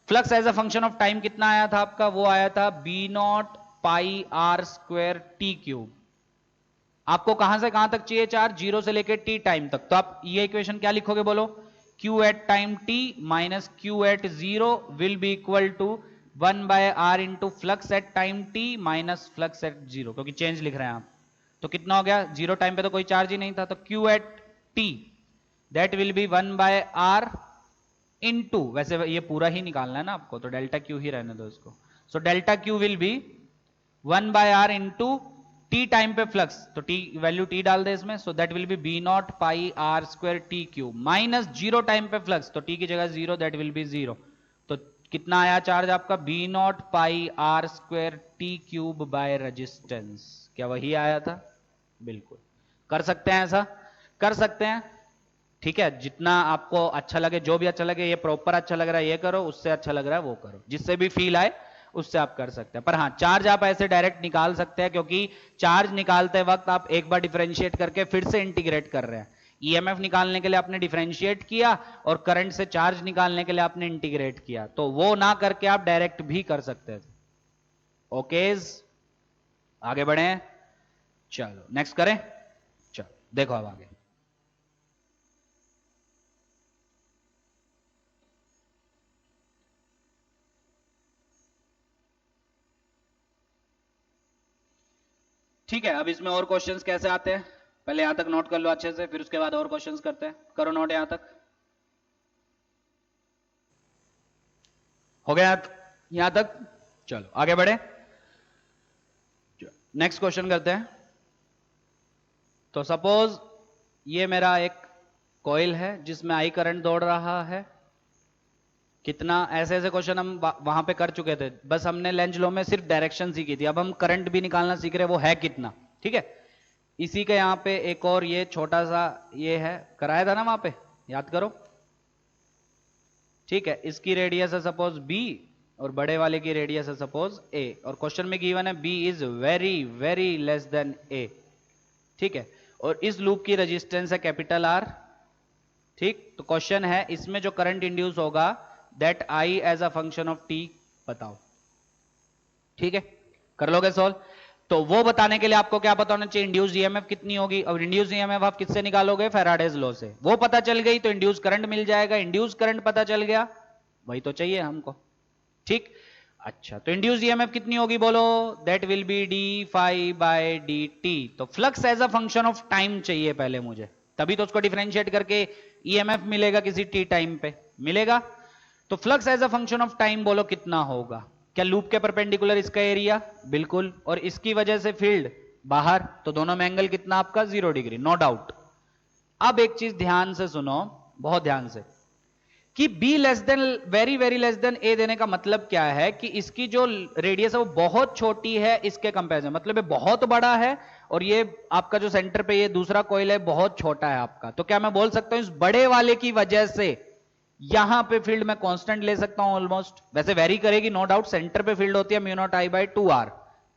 Flux as a function of time कितना आया था आपका, वो आया था B naught pi are square t cube. आपको कहां से कहां तक चाहिए चार्ज, जीरो से लेकर टी टाइम तक, तो आप ये इक्वेशन क्या लिखोगे बोलो, Q at time t minus Q at 0 will be equal to 1 by R into flux at time t minus flux at 0, क्योंकि चेंज लिख रहे हैं आप। तो कितना हो गया, जीरो टाइम पे तो कोई चार्ज ही नहीं था, तो Q at t that will be 1 by R into, वैसे ये पूरा ही निकालना है ना आपको, तो डेल्टा Q ही रहने दो इसको। So delta Q will be 1 by R into t time पे फ्लक्स, तो टी वैल्यू टी डाल दे इसमें, so that will be B naught pi are square t cube minus zero time पे फ्लक्स, तो टी की जगह zero, that will be zero. तो कितना आया चार्ज आपका, B naught pi are square t cube by resistance. क्या वही आया था? बिल्कुल। कर सकते हैं ऐसा, कर सकते हैं, ठीक है। जितना आपको अच्छा लगे, जो भी अच्छा लगे, ये प्रॉपर अच्छा लग रहा है ये करो, उससे अच्छा लग रहा है वो करो, जिससे भी फील आए उससे आप कर सकते हैं। पर हाँ, चार्ज आप ऐसे डायरेक्ट निकाल सकते हैं, क्योंकि चार्ज निकालते वक्त आप एक बार डिफरेंशिएट करके फिर से इंटीग्रेट कर रहे हैं। ईएमएफ निकालने के लिए आपने डिफरेंशिएट किया और करंट से चार्ज निकालने के लिए आपने इंटीग्रेट किया, तो वो ना करके आप डायरेक्ट भी कर सकते हैं। ओकेज, आगे बढ़े, चलो नेक्स्ट करें। चलो देखो अब आगे। ठीक है, अब इसमें और क्वेश्चंस कैसे आते हैं, पहले यहां तक नोट कर लो अच्छे से, फिर उसके बाद और क्वेश्चंस करते हैं। करो नोट यहां तक, हो गया यहां तक? चलो आगे बढ़े, नेक्स्ट क्वेश्चन करते हैं। तो सपोज ये मेरा एक कॉइल है जिसमें आई करंट दौड़ रहा है, कितना, ऐसे ऐसे क्वेश्चन हम वहां पे कर चुके थे, बस हमने लेंज लॉ में सिर्फ डायरेक्शन सीखी थी, अब हम करंट भी निकालना सीख रहे हैं, वो है कितना, ठीक है। इसी के यहां पे एक और ये छोटा सा ये है, कराया था ना वहां पे, याद करो, ठीक है। इसकी रेडियस है सपोज बी और बड़े वाले की रेडियस है सपोज ए, और क्वेश्चन में गिवन है B is very very less than a, ठीक है। और इस लूप की रेजिस्टेंस है कैपिटल आर, ठीक। तो क्वेश्चन है इसमें जो करंट इंड्यूस होगा that I as a function of t बताओ, ठीक है। कर लोगे सॉल्व? तो वो बताने के लिए आपको क्या पता होना चाहिए, इंड्यूस ईएमएफ कितनी होगी, और इंड्यूस ईएमएफ आप किससे निकालोगे, फैराडेज लॉ से। वो पता चल गई तो इंड्यूस करंट मिल जाएगा, इंड्यूस करंट पता चल गया, वही तो चाहिए हमको, ठीक। अच्छा, तो इंड्यूस ईएमएफ कितनी होगी बोलो, that will be d phi by d t. तो flux as a function of time चाहिए पहले मुझे, तभी तो उसको डिफरेंशिएट करके ईएमएफ मिलेगा किसी टी टाइम पे, मिलेगा। तो flux as a function of time बोलो कितना होगा, क्या लूप के परपेंडिकुलर इसका एरिया, बिल्कुल, और इसकी वजह से फील्ड बाहर, तो दोनों में एंगल कितना आपका 0 डिग्री, नो डाउट। अब एक चीज ध्यान से सुनो, बहुत ध्यान से, कि b less than very very less then a देने का मतलब क्या है, कि इसकी जो रेडियस है वो बहुत छोटी है इसके कंपैरिजन, मतलब ये बहुत बड़ा है और ये आपका जो सेंटर पे ये दूसरा कॉइल है बहुत छोटा है आपका। तो क्या मैं बोल सकता हूं इस बड़े वाले की वजह से यहां पे फील्ड मैं कांस्टेंट ले सकता हूं ऑलमोस्ट, वैसे वेरी करेगी नो डाउट, सेंटर पे फील्ड होती है mu not I bye 2r,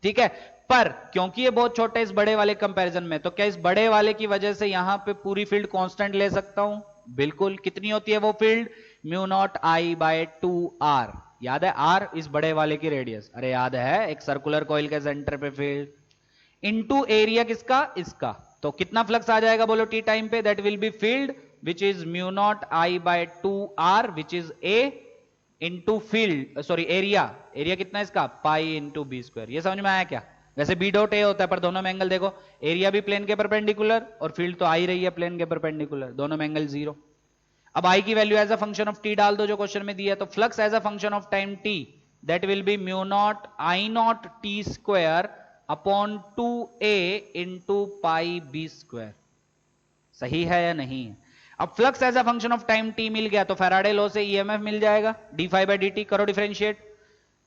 ठीक है। पर क्योंकि ये बहुत छोटा है इस बड़े वाले कंपैरिजन में, तो क्या इस बड़े वाले की वजह से यहां पे पूरी फील्ड कांस्टेंट ले सकता हूं, बिल्कुल। कितनी होती है वो field, mu naught I bye 2r, याद है r इस बड़े वाले की रेडियस, अरे याद है, एक सर्कुलर कॉइल के सेंटर पे फील्ड इनटू एरिया किसका, इसका। तो कितना फ्लक्स आ जाएगा बोलो टी टाइम पे, that will B field which is mu naught I by 2r which is a into field, sorry area, area कितना इसका, पाई इंटू बी स्क्वायर। ये समझ में आया क्या? वैसे बी डॉट ए होता है पर दोनों में एंगल देखो, एरिया भी प्लेन के परपेंडिकुलर और फील्ड तो आ ही रही है प्लेन के परपेंडिकुलर, दोनों में एंगल 0। अब आई की value as a function of t डाल दो जो क्वेश्चन में दिया, तो flux as a function of time t that will be mu not I naught t square upon 2a into pi b square. सही है या नहीं है? अब flux as a function of time t मिल गया तो फैराडे लॉ से ईएमएफ मिल जाएगा d phi by D t. करो differentiate,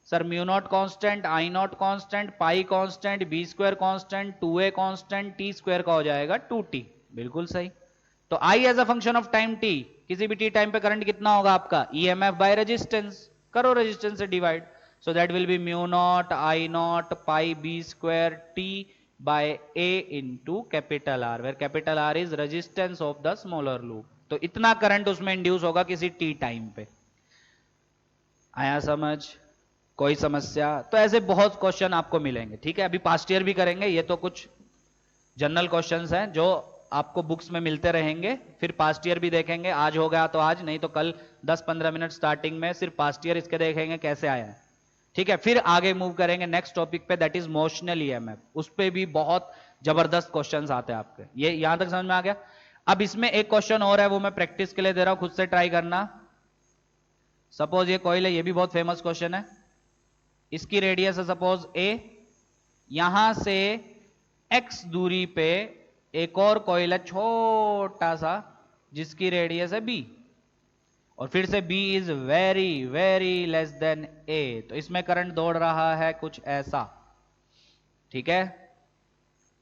sir mu naught constant, I naught constant, pi constant, b square constant, 2a constant, T square का हो जाएगा 2t, बिल्कुल सही। तो I as a function of time t, किसी भी टी टाइम पे करंट कितना होगा आपका, ईएमएफ बाय रेजिस्टेंस, करो रेजिस्टेंस से divide, so that will be mu not I naught pi b square t by a into capital R, where capital R is resistance of the smaller loop। तो इतना करंट उसमें इंड्यूस होगा किसी t टाइम पे। आया समझ? कोई समस्या? तो ऐसे बहुत क्वेश्चन आपको मिलेंगे, ठीक है। अभी पास्ट ईयर भी करेंगे, ये तो कुछ जनरल क्वेश्चंस हैं जो आपको बुक्स में मिलते रहेंगे, फिर पास्ट ईयर भी देखेंगे, आज हो गया तो आज, नहीं तो कल 10-15 मिनट स्टार्टिंग में सिर्फ पास्ट ईयर इसके देखेंगे कैसे आया है, ठीक है। फिर आगे मूव करेंगे नेक्स्ट टॉपिक पे, दैट इज मोशनल ईएमएफ। उस पे भी बहुत जबरदस्त क्वेश्चंस आते हैं आपके। ये यहां तक समझ में आ गया। अब इसमें एक क्वेश्चन और है, वो मैं प्रैक्टिस के लिए दे रहा हूं, खुद से ट्राई करना। सपोज ये कॉइल है, ये भी बहुत फेमस क्वेश्चन है। इसकी रेडियस है सपोज ए, यहां से एक्स दूरी पे एक और कॉइल है छोटा सा जिसकी रेडियस है बी, और फिर से b is very very less then a, तो इसमें करंट दौड़ रहा है कुछ ऐसा, ठीक है।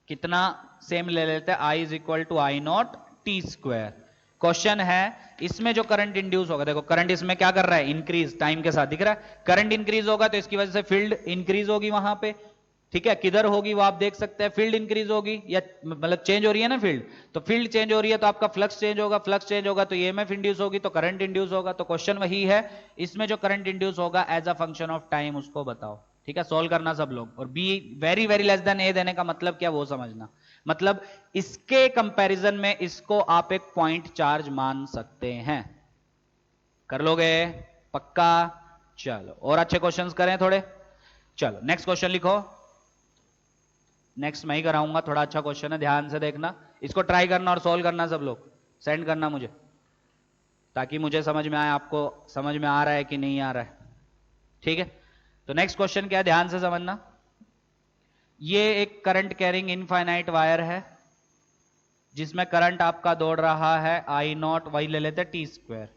कितना, सेम ले लेते हैं, I is equal to I naught t square. Question है इसमें जो करंट इंड्यूस होगा, देखो करंट इसमें क्या कर रहा है, इंक्रीज, टाइम के साथ दिख रहा है। करंट इंक्रीज होगा तो इसकी वजह से फील्ड इंक्रीज होगी वहां पे, ठीक है। किधर होगी वो आप देख सकते हैं, फील्ड इंक्रीज होगी या मतलब चेंज हो रही है ना फील्ड, तो फील्ड चेंज हो रही है तो आपका फ्लक्स चेंज होगा, फ्लक्स चेंज होगा तो ईएमएफ इंड्यूस होगी, तो करंट इंड्यूस होगा। तो क्वेश्चन वही है, इसमें जो करंट इंड्यूस होगा as a function of time उसको बताओ, ठीक है। सॉल्व करना सब लोग, और b very very less than a देने का मतलब क्या वो समझना, मतलब इसके कंपैरिजन में इसको आप एक पॉइंट चार्ज मान सकते हैं। कर लोगे पक्का? चलो और अच्छे क्वेश्चंस करें थोड़े। चलो नेक्स्ट क्वेश्चन लिखो, नेक्स्ट मैं ही कराऊंगा, थोड़ा अच्छा क्वेश्चन है, ध्यान से देखना, इसको ट्राई करना और सॉल्व करना सब लोग, सेंड करना मुझे, ताकि मुझे समझ में आए आपको समझ में आ रहा है कि नहीं आ रहा है, ठीक है। तो नेक्स्ट क्वेश्चन क्या है, ध्यान से समझना। ये एक करंट कैरिंग इनफाइनाइट वायर है जिसमें करंट आपका दौड़ रहा है आई नॉट, वही ले लेते टी स्क्वायर।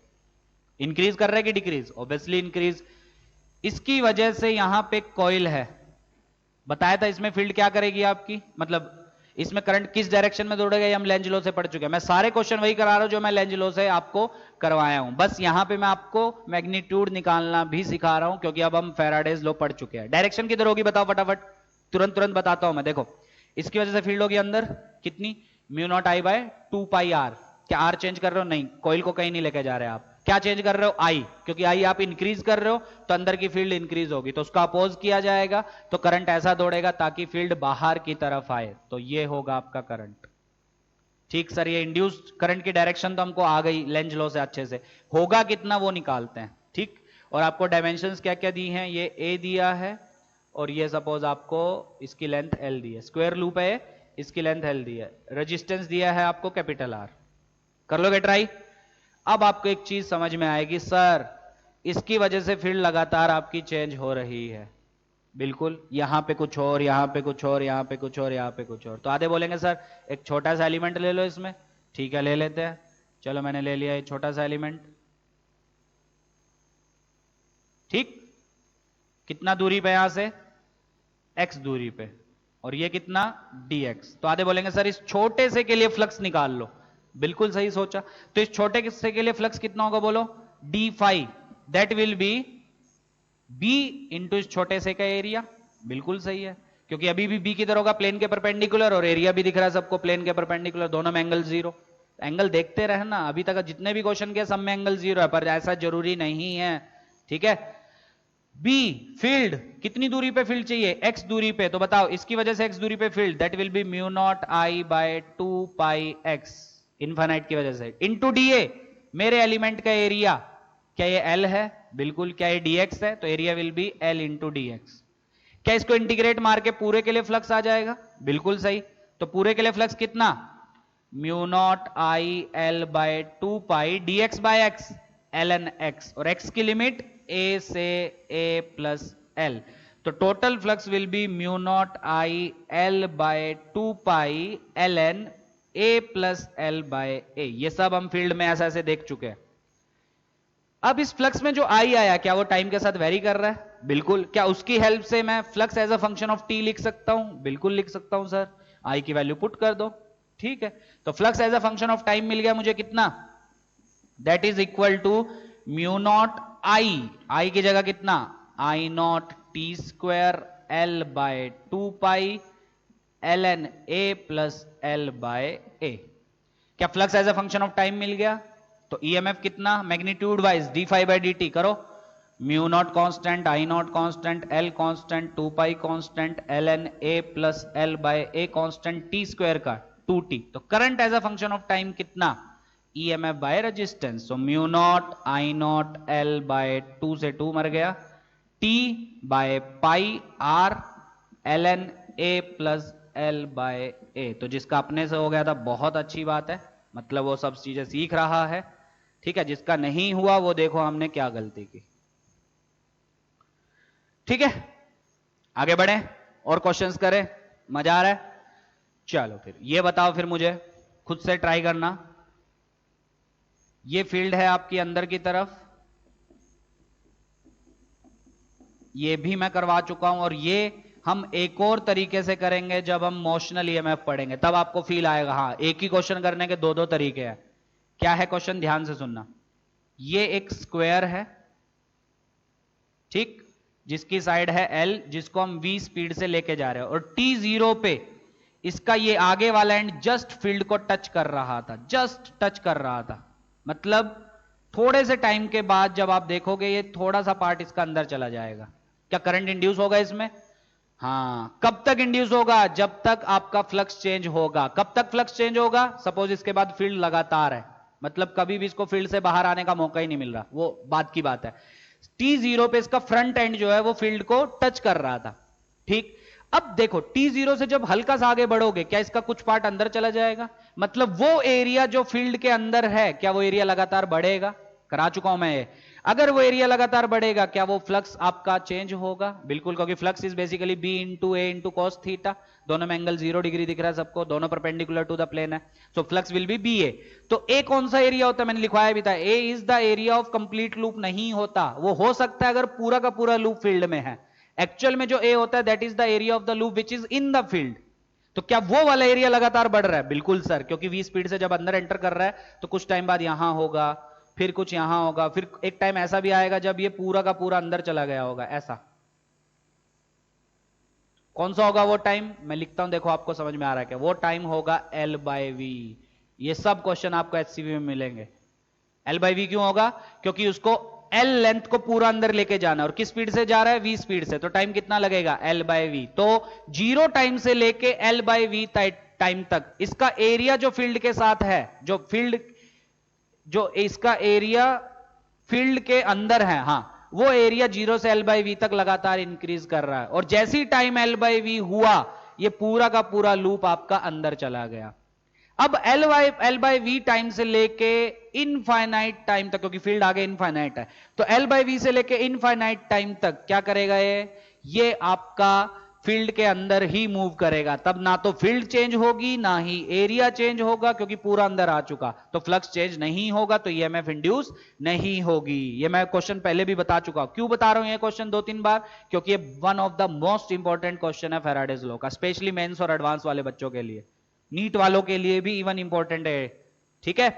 इंक्रीज कर रहा है कि डिक्रीज? Obviously increase. इसकी वजह से यहां पे कॉइल है, बताया था इसमें फील्ड क्या करेगी आपकी, मतलब इसमें करंट किस डायरेक्शन में दौड़ेगा, ये हम लेंज लॉ से पढ़ चुके हैं। मैं सारे क्वेश्चन वही करा रहा हूं जो मैं लेंज लॉ से आपको करवाया हूं, बस यहां पे मैं आपको मैग्नीट्यूड निकालना भी सिखा रहा हूं, क्योंकि अब हम फैराडेज लॉ पढ़ चुके हैं। डायरेक्शन किधर होगी बताओ फटाफट, तुरंत तुरंत बताता हूं मैं। देखो इसकी वजह से फील्ड होगी अंदर कितनी, mu not I by 2 pi R. क्या आर चेंज कर रहे हो? नहीं, कॉइल को कहीं नहीं लेके जा रहे आप। क्या चेंज कर रहे हो? आई, क्योंकि आई आप इंक्रीज कर रहे हो तो अंदर की फील्ड इंक्रीज होगी, तो उसका अपोज किया जाएगा, तो करंट ऐसा दौड़ेगा ताकि फील्ड बाहर की तरफ आए, तो ये होगा आपका करंट। ठीक सर, ये इंड्यूस्ड करंट की डायरेक्शन तो हमको आ गई लेंज लॉ से अच्छे से, होगा कितना वो निकालते हैं, ठीक। और आपको डायमेंशंस क्या क्या दी हैं, ये ए दिया है और ये सपोज आपको इसकी लेंथ एल दी है, स्क्वायर लूप है, इसकी लेंथ एल दी है, रेजिस्टेंस दिया है आपको कैपिटल आर। कर लोगे ट्राई? अब आपको एक चीज समझ में आएगी, सर इसकी वजह से फील्ड लगातार आपकी चेंज हो रही है, बिल्कुल, यहां पे कुछ और, यहां पे कुछ और, यहां पे कुछ और, यहां पे कुछ और। तो आधे बोलेंगे सर एक छोटा सा एलिमेंट ले लो इसमें, ठीक है ले लेते हैं, चलो मैंने ले लिया एक छोटा सा एलिमेंट, ठीक। कितना दूरी पे यहां से, x दूरी पे, और ये कितना dx। तो आधे बोलेंगे सर इस छोटे से के लिए फ्लक्स निकाल लो, बिल्कुल सही सोचा। तो इस छोटे से के लिए फ्लक्स कितना होगा बोलो, d phi, that will be b into इस छोटे से का एरिया, बिल्कुल सही है, क्योंकि अभी भी b किधर होगा, प्लेन के परपेंडिकुलर, और एरिया भी दिख रहा है सबको प्लेन के परपेंडिकुलर, दोनों में एंगल जीरो। एंगल देखते रहना, अभी तक जितने भी क्वेश्चन किए सब में एंगल जीरो है, पर ऐसा जरूरी नहीं है, ठीक है। बी फील्ड, कितनी दूरी पे फील्ड चाहिए, x दूरी पे, तो बताओ इसकी वजह से x दूरी पे field, that will be mu not I by 2 pi x, infinite की वजह से, इनटू dA, मेरे एलिमेंट का एरिया, क्या ये L है, बिल्कुल, क्या ये dx है, तो area will be L into dx। क्या इसको इंटीग्रेट मार के पूरे के लिए फ्लक्स आ जाएगा, बिल्कुल सही। तो पूरे के लिए फ्लक्स कितना, mu not I L by 2 pi dx by x, ln x, और x की लिमिट a से a प्लस l, तो total flux will be mu not I L by 2 pi ln a plus l by a। ये सब हम फील्ड में ऐसा ऐसे देख चुके हैं। अब इस फ्लक्स में जो आई आया, क्या वो टाइम के साथ वेरी कर रहा है, बिल्कुल। क्या उसकी हेल्प से मैं flux as a function of t लिख सकता हूं, बिल्कुल लिख सकता हूं सर, आई की वैल्यू पुट कर दो, ठीक है। तो flux as a function of time मिल गया मुझे कितना, that is equal to mu not I की जगह कितना, I naught t square l by 2 pi ln a plus L by a. क्या flux as a function of time मिल गया? तो ईएमएफ कितना, magnitude wise d phi by D t करो, mu naught constant, I naught constant, l constant, 2 pi constant, ln a plus L by A constant, T square का 2t। तो current as a function of time कितना, EMF by resistance, so mu not I nought L by 2 से 2 मर गया, t by pi R L N A plus L by A. तो जिसका अपने से हो गया था बहुत अच्छी बात है, मतलब वो सब चीजें सीख रहा है, ठीक है। जिसका नहीं हुआ वो देखो हमने क्या गलती की, ठीक है। आगे बढ़े और क्वेश्चंस करें, मजा आ रहा है। चलो फिर ये बताओ, फिर मुझे खुद से ट्राई करना। ये फील्ड है आपकी अंदर की तरफ, ये भी मैं करवा चुका हूं, और ये हम एक और तरीके से करेंगे जब हम मोशनल ईएमएफ पढ़ेंगे, तब आपको फील आएगा। हाँ, एक ही क्वेश्चन करने के दो दो तरीके हैं। क्या है क्वेश्चन, ध्यान से सुनना। ये एक स्क्वायर है, ठीक, जिसकी साइड है L, जिसको हम v स्पीड से लेके जा रहे हैं, और t0 पे इसका ये आगे वाला एंड जस्ट फील्ड को टच कर रहा था, जस्ट टच कर रहा था। मतलब थोड़े से टाइम के बाद जब आप देखोगे ये थोड़ा सा पार्ट इसका अंदर चला जाएगा। क्या करंट इंड्यूस होगा इसमें? हाँ। कब तक इंड्यूस होगा? जब तक आपका फ्लक्स चेंज होगा। कब तक फ्लक्स चेंज होगा? सपोज इसके बाद फील्ड लगातार है, मतलब कभी भी इसको फील्ड से बाहर आने का मौका ही नहीं मिल रहा, वो बात की बात है। t0 पे इसका फ्रंट एंड जो है वो फील्ड को टच कर रहा था, ठीक। अब देखो t0 से जब हल्का सा आगे बढ़ोगे, क्या इसका कुछ पार्ट अंदर चला जाएगा? मतलब वो एरिया जो फील्ड के अंदर है, क्या वो एरिया लगातार बढ़ेगा? करा चुका हूं मैं ये। अगर वो एरिया लगातार बढ़ेगा, क्या वो फ्लक्स आपका चेंज होगा? बिल्कुल, क्योंकि flux is basically b into A into cos theta, दोनों में एंगल 0 डिग्री दिख रहा है सबको, दोनों परपेंडिकुलर टू द प्लेन है, so flux will be B A. तो ए कौन सा एरिया होता है? मैंने लिखवाया भी था, A is the area of complete loop नहीं होता। वो हो सकता है अगर पूरा का पूरा लूप फील्ड में है। एक्चुअल में जो ए होता है that is the area of the loop which is in the field. तो क्या वो वाला एरिया लगातार बढ़ रहा है? बिल्कुल सर, क्योंकि v स्पीड से जब अंदर एंटर कर रहा है तो कुछ टाइम बाद यहां होगा, फिर कुछ यहां होगा, फिर एक टाइम ऐसा भी आएगा जब ये पूरा का पूरा अंदर चला गया होगा, ऐसा। कौन सा होगा वो टाइम? मैं लिखता हूं, देखो आपको समझ में आ रहा है क्या। वो टाइम होगा L बाय वी। ये सब क्वेश्चन आपको एचसीवी में मिलेंगे। L बाय वी क्यों होगा? क्योंकि उसको L लेंथ को पूरा अंदर लेके जाना है, और किस स्पीड से जा रहा है? v स्पीड से। तो टाइम कितना लगेगा? L by v. तो 0 टाइम से लेके L बाय वी टाइम तक इसका एरिया जो फील्ड के साथ है, जो इसका एरिया फील्ड के अंदर है, हाँ, वो एरिया 0 से L बाई वी तक लगातार इंक्रीज कर रहा है। और जैसी टाइम L बाई वी हुआ, ये पूरा का पूरा लूप आपका अंदर चला गया। अब L बाई वी टाइम से लेके इनफाइनाइट टाइम तक, क्योंकि फील्ड आगे इनफाइनाइट है, तो L बाई वी से लेके इनफाइनाइट टाइम तक क्या करेगा ये आपका फील्ड के अंदर ही मूव करेगा। तब ना तो फील्ड चेंज होगी, ना ही एरिया चेंज होगा, क्योंकि पूरा अंदर आ चुका। तो फ्लक्स चेंज नहीं होगा, तो ईएमएफ इंड्यूस नहीं होगी। ये मैं क्वेश्चन पहले भी बता चुका हूं। क्यों बता रहा हूं ये क्वेश्चन 2-3 बार? क्योंकि ये one of the most important question है फैराडेज लॉ का, स्पेशली मेंस और एडवांस वाले बच्चों के लिए, नीट वालों के लिए भी इवन इंपॉर्टेंट है, ठीक है।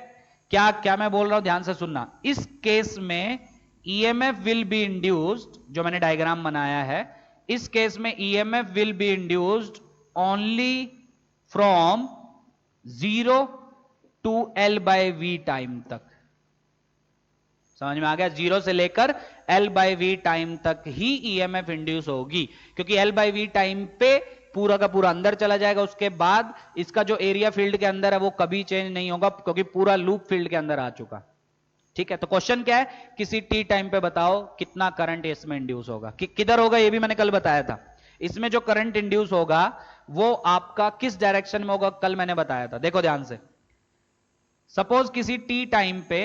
क्या क्या मैं बोल रहा हूं, ध्यान से सुनना। इस केस में ईएमएफ विल बी इंड्यूस्ड, जो मैंने डायग्राम बनाया है, इस केस में EMF will be induced only from 0 to L by v time तक। समझ में आ गया? 0 से लेकर L बाय वी टाइम तक ही ईएमएफ इंड्यूस होगी, क्योंकि L बाय वी टाइम पे पूरा का पूरा अंदर चला जाएगा। उसके बाद इसका जो एरिया फील्ड के अंदर है वो कभी चेंज नहीं होगा, क्योंकि पूरा लूप फील्ड के अंदर आ चुका, ठीक है। तो क्वेश्चन क्या है? किसी टी टाइम पे बताओ कितना करंट इसमें इंड्यूस होगा। किधर होगा ये भी मैंने कल बताया था। इसमें जो करंट इंड्यूस होगा वो आपका किस डायरेक्शन में होगा, कल मैंने बताया था। देखो ध्यान से, सपोज किसी टी टाइम पे,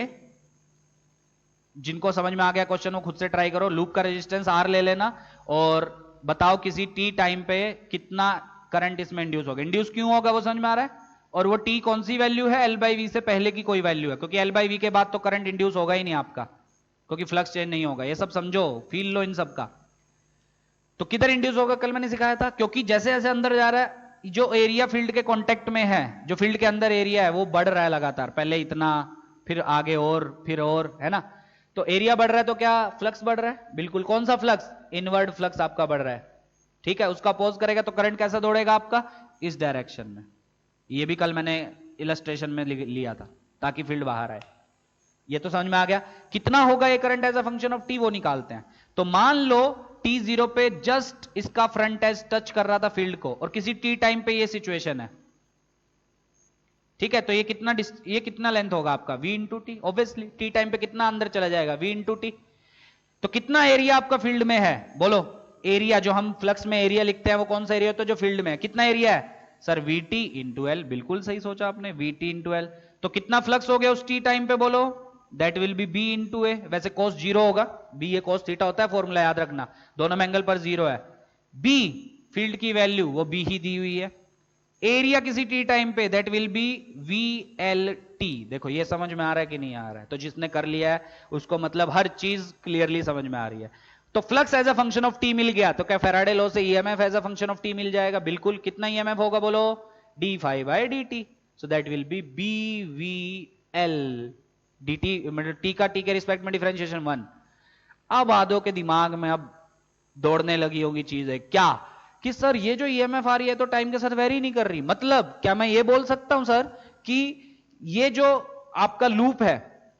जिनको समझ में आ गया क्वेश्चन वो खुद से ट्राई करो, लूप का रेजिस्टेंस R ले लेना और बताओ किसी टी टाइम पे कितना करंट इसमें इंड्यूस होगा। इंड्यूस क्यों होगा वो समझ में आ रहा है? और वो टी कौन सी वैल्यू है? L बाई वी से पहले की कोई वैल्यू है, क्योंकि L बाई वी के बाद तो करंट इंड्यूस होगा ही नहीं आपका, क्योंकि फ्लक्स चेंज नहीं होगा। ये सब समझो, फील लो इन सब का। तो किधर इंड्यूस होगा कल मैंने सिखाया था, क्योंकि जैसे जैसे अंदर जा रहा है, जो एरिया फील्ड के कॉन्टेक्ट में है, जो फील्ड के अंदर एरिया है वो बढ़ रहा है लगातार, पहले इतना, फिर आगे और, फिर और, है ना। तो एरिया बढ़ रहा है तो क्या फ्लक्स बढ़ रहा है? बिल्कुल। कौन सा फ्लक्स? इनवर्ड फ्लक्स आपका बढ़ रहा है, ठीक है। उसका अपोज करेगा तो करंट कैसा दौड़ेगा आपका? इस डायरेक्शन में। ये भी कल मैंने इलस्ट्रेशन में लिया था ताकि फील्ड बाहर आए। ये तो समझ में आ गया। कितना होगा ये current as a function of t, वो निकालते हैं। तो मान लो t0 पे जस्ट इसका फ्रंट एज टच कर रहा था फील्ड को, और किसी टी टाइम पे ये सिचुएशन है, ठीक है, तो ये कितना लेंथ होगा आपका v into T, obviously T time पे कितना अंदर चला जाएगा v इंटू टी। तो कितना एरिया आपका फील्ड में है बोलो, एरिया जो हम फ्लक्स में एरिया लिखते हैं वो कौन सा एरिया होता है जो फील्ड में है, कितना एरिया है sir we T into L, बिल्कुल सही सोचा आपने, वी टी इंटू एल। तो कितना फ्लक्स हो गया उस टी टाइम पे बोलो, that will be B into A, वैसे कॉस जीरो होगा, बी ए कॉस थीटा होता है, फॉर्मूला याद रखना, दोनों में एंगल पर जीरो है। बी फील्ड की वैल्यू वो बी ही दी हुई है, एरिया किसी टी टाइम पे that will B V L T. देखो ये समझ में आ रहा है कि नहीं आ रहा है, तो जिसने कर लिया है उसको मतलब हर चीज क्लियरली समझ में आ रही है। तो flux as a function of T मिल गया, तो क्या फैराडे लॉ से EMF as a function of T मिल जाएगा, बिल्कुल। कितना ईएमएफ होगा बोलो, D phi by D T, so that will be B V L D T, मतलब टी का टी के रिस्पेक्ट में डिफरेंशिएशन 1। अब आधो के दिमाग में अब दौड़ने लगी होगी चीजें क्या, कि सर ये जो ईएमएफ आ रही है तो टाइम के साथ वेरी नहीं कर रही, मतलब क्या मैं ये बोल सकता हूं सर कि ये जो आपका लूप है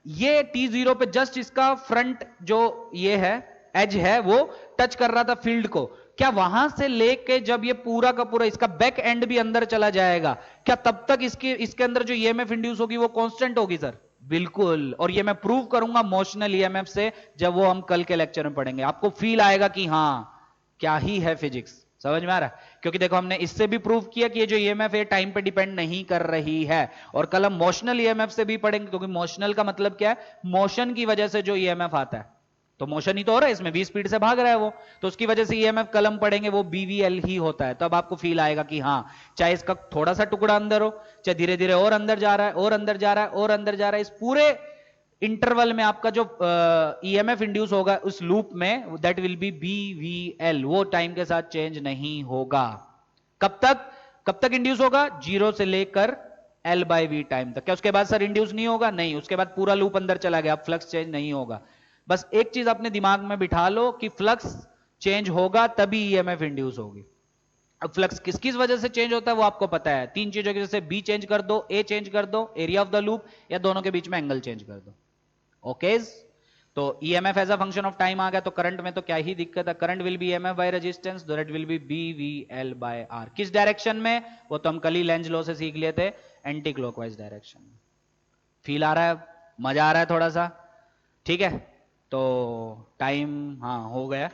ये t0 पे जस्ट इसका फ्रंट जो ये है एज है वो टच कर रहा था फील्ड को, क्या वहां से लेके जब ये पूरा का पूरा इसका बैक एंड भी अंदर चला जाएगा, क्या तब तक इसके अंदर जो ईएमएफ इंड्यूस होगी वो कांस्टेंट होगी सर, बिल्कुल। और ये मैं प्रूव करूंगा मोशनल ईएमएफ से, जब वो हम कल के लेक्चर में पढ़ेंगे आपको फील आएगा कि हां क्या ही है फिजिक्स, समझ में आ रहा है। क्योंकि देखो हमने इससे भी प्रूव किया कि ये जो ईएमएफ है टाइम पे डिपेंड नहीं कर रही है, और कल हम मोशनल ईएमएफ से भी पढ़ेंगे, क्योंकि मोशनल का मतलब क्या है, मोशन की वजह से जो ईएमएफ आता है, तो मोशन ही तो हो रहा है इसमें, 20 स्पीड से भाग रहा है वो, तो उसकी वजह से ईएमएफ कल हम पढ़ेंगे वो बीवीएल ही होता है। तब आपको फील आएगा कि हाँ चाहे इसका थोड़ा सा टुकड़ा अंदर हो, चाहे धीरे धीरे और अंदर जा रहा है और अंदर जा रहा है और अंदर जा रहा है, इस पूरे इंटरवल में आपका जो ईएमएफ इंड्यूस होगा उस लूप में दैट विल बी बीवीएल, वो टाइम के साथ चेंज नहीं होगा। कब तक इंड्यूस होगा, जीरो से लेकर एल बाई वी टाइम तक। क्या उसके बाद सर इंड्यूस नहीं होगा, नहीं, उसके बाद पूरा लूप अंदर चला गया, अब फ्लक्स चेंज नहीं होगा। बस एक चीज अपने दिमाग में बिठा लो कि फ्लक्स चेंज होगा तभी ईएमएफ इंड्यूस होगी। अब फ्लक्स किस किस वजह से चेंज होता है वो आपको पता है, तीन चीजों की वजह से, बी चेंज कर दो, ए चेंज कर दो, एरिया ऑफ द लूप, या दोनों के बीच में एंगल चेंज कर दो। ओके तो EMF as a function of time आ गया, तो करंट में तो क्या ही दिक्कत है, current will be EMF by resistance, that will be BVL by R. किस डायरेक्शन में, वो तो हम कल ही लेंज लॉ से सीख लिए थे, एंटी क्लॉकवाइज डायरेक्शन में। फील आ रहा है, मजा आ रहा है थोड़ा सा, ठीक है। तो टाइम हाँ हो गया,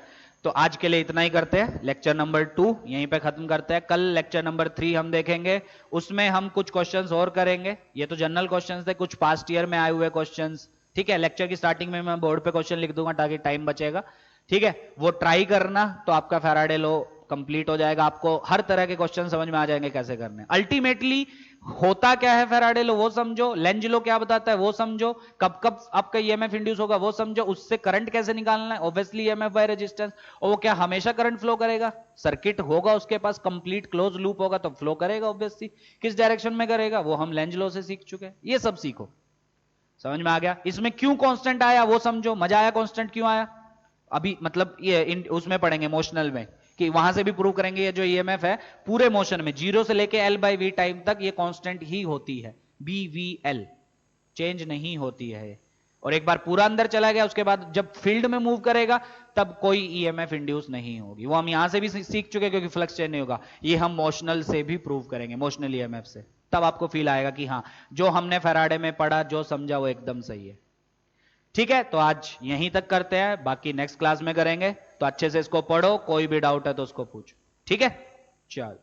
तो आज के लिए इतना ही करते हैं, लेक्चर नंबर 2 यहीं पे खत्म करते हैं। कल लेक्चर नंबर 3 हम देखेंगे, उसमें हम कुछ क्वेश्चंस और करेंगे, ये तो जनरल क्वेश्चंस थे, कुछ पास्ट ईयर में आए हुए क्वेश्चंस, ठीक है। लेक्चर की स्टार्टिंग में मैं बोर्ड पे क्वेश्चन लिख दूंगा ताकि टाइम बचेगा, ठीक है, वो ट्राई करना, तो आपका फैराडे लॉ कंप्लीट हो जाएगा, आपको हर तरह के क्वेश्चन समझ में आ जाएंगे कैसे करने। अल्टीमेटली होता क्या है फैराडे लॉ वो समझो, लेंज लॉ क्या बताता है वो समझो, कब कब आपका ईएमएफ इंड्यूस होगा वो समझो, उससे करंट कैसे निकालना है, ऑब्वियसली ईएमएफ बाय रेजिस्टेंस। और वो क्या हमेशा करंट फ्लो करेगा, सर्किट होगा उसके पास कंप्लीट क्लोज लूप होगा तो फ्लो करेगा ऑब्वियसली, किस डायरेक्शन में करेगा वो हम लेंज लॉ से सीख चुके हैं, ये सब सीखो, समझ में आ गया। इसमें क्यों कांस्टेंट आया वो समझो, मजा आया कांस्टेंट क्यों आया, अभी मतलब ये उसमें पढ़ेंगे मोशनल में, कि वहां से भी प्रूव करेंगे ये जो ईएमएफ है पूरे मोशन में जीरो से लेके एल बाई वी टाइम तक ये कांस्टेंट ही होती है, बीवीएल चेंज नहीं होती है। और एक बार पूरा अंदर चला गया उसके बाद जब फील्ड में मूव करेगा तब कोई ईएमएफ इंड्यूस नहीं होगी, वो हम यहां से भी सीख चुके क्योंकि फ्लक्स चेंज नहीं होगा, ये हम मोशनल से भी प्रूव करेंगे, मोशनल ईएमएफ से, तब आपको फील आएगा कि हाँ जो हमने फैराडे में पढ़ा जो समझा वो एकदम सही है, ठीक है। तो आज यहीं तक करते हैं, बाकी नेक्स्ट क्लास में करेंगे, तो अच्छे से इसको पढ़ो, कोई भी डाउट है तो उसको पूछो, ठीक है, चलो।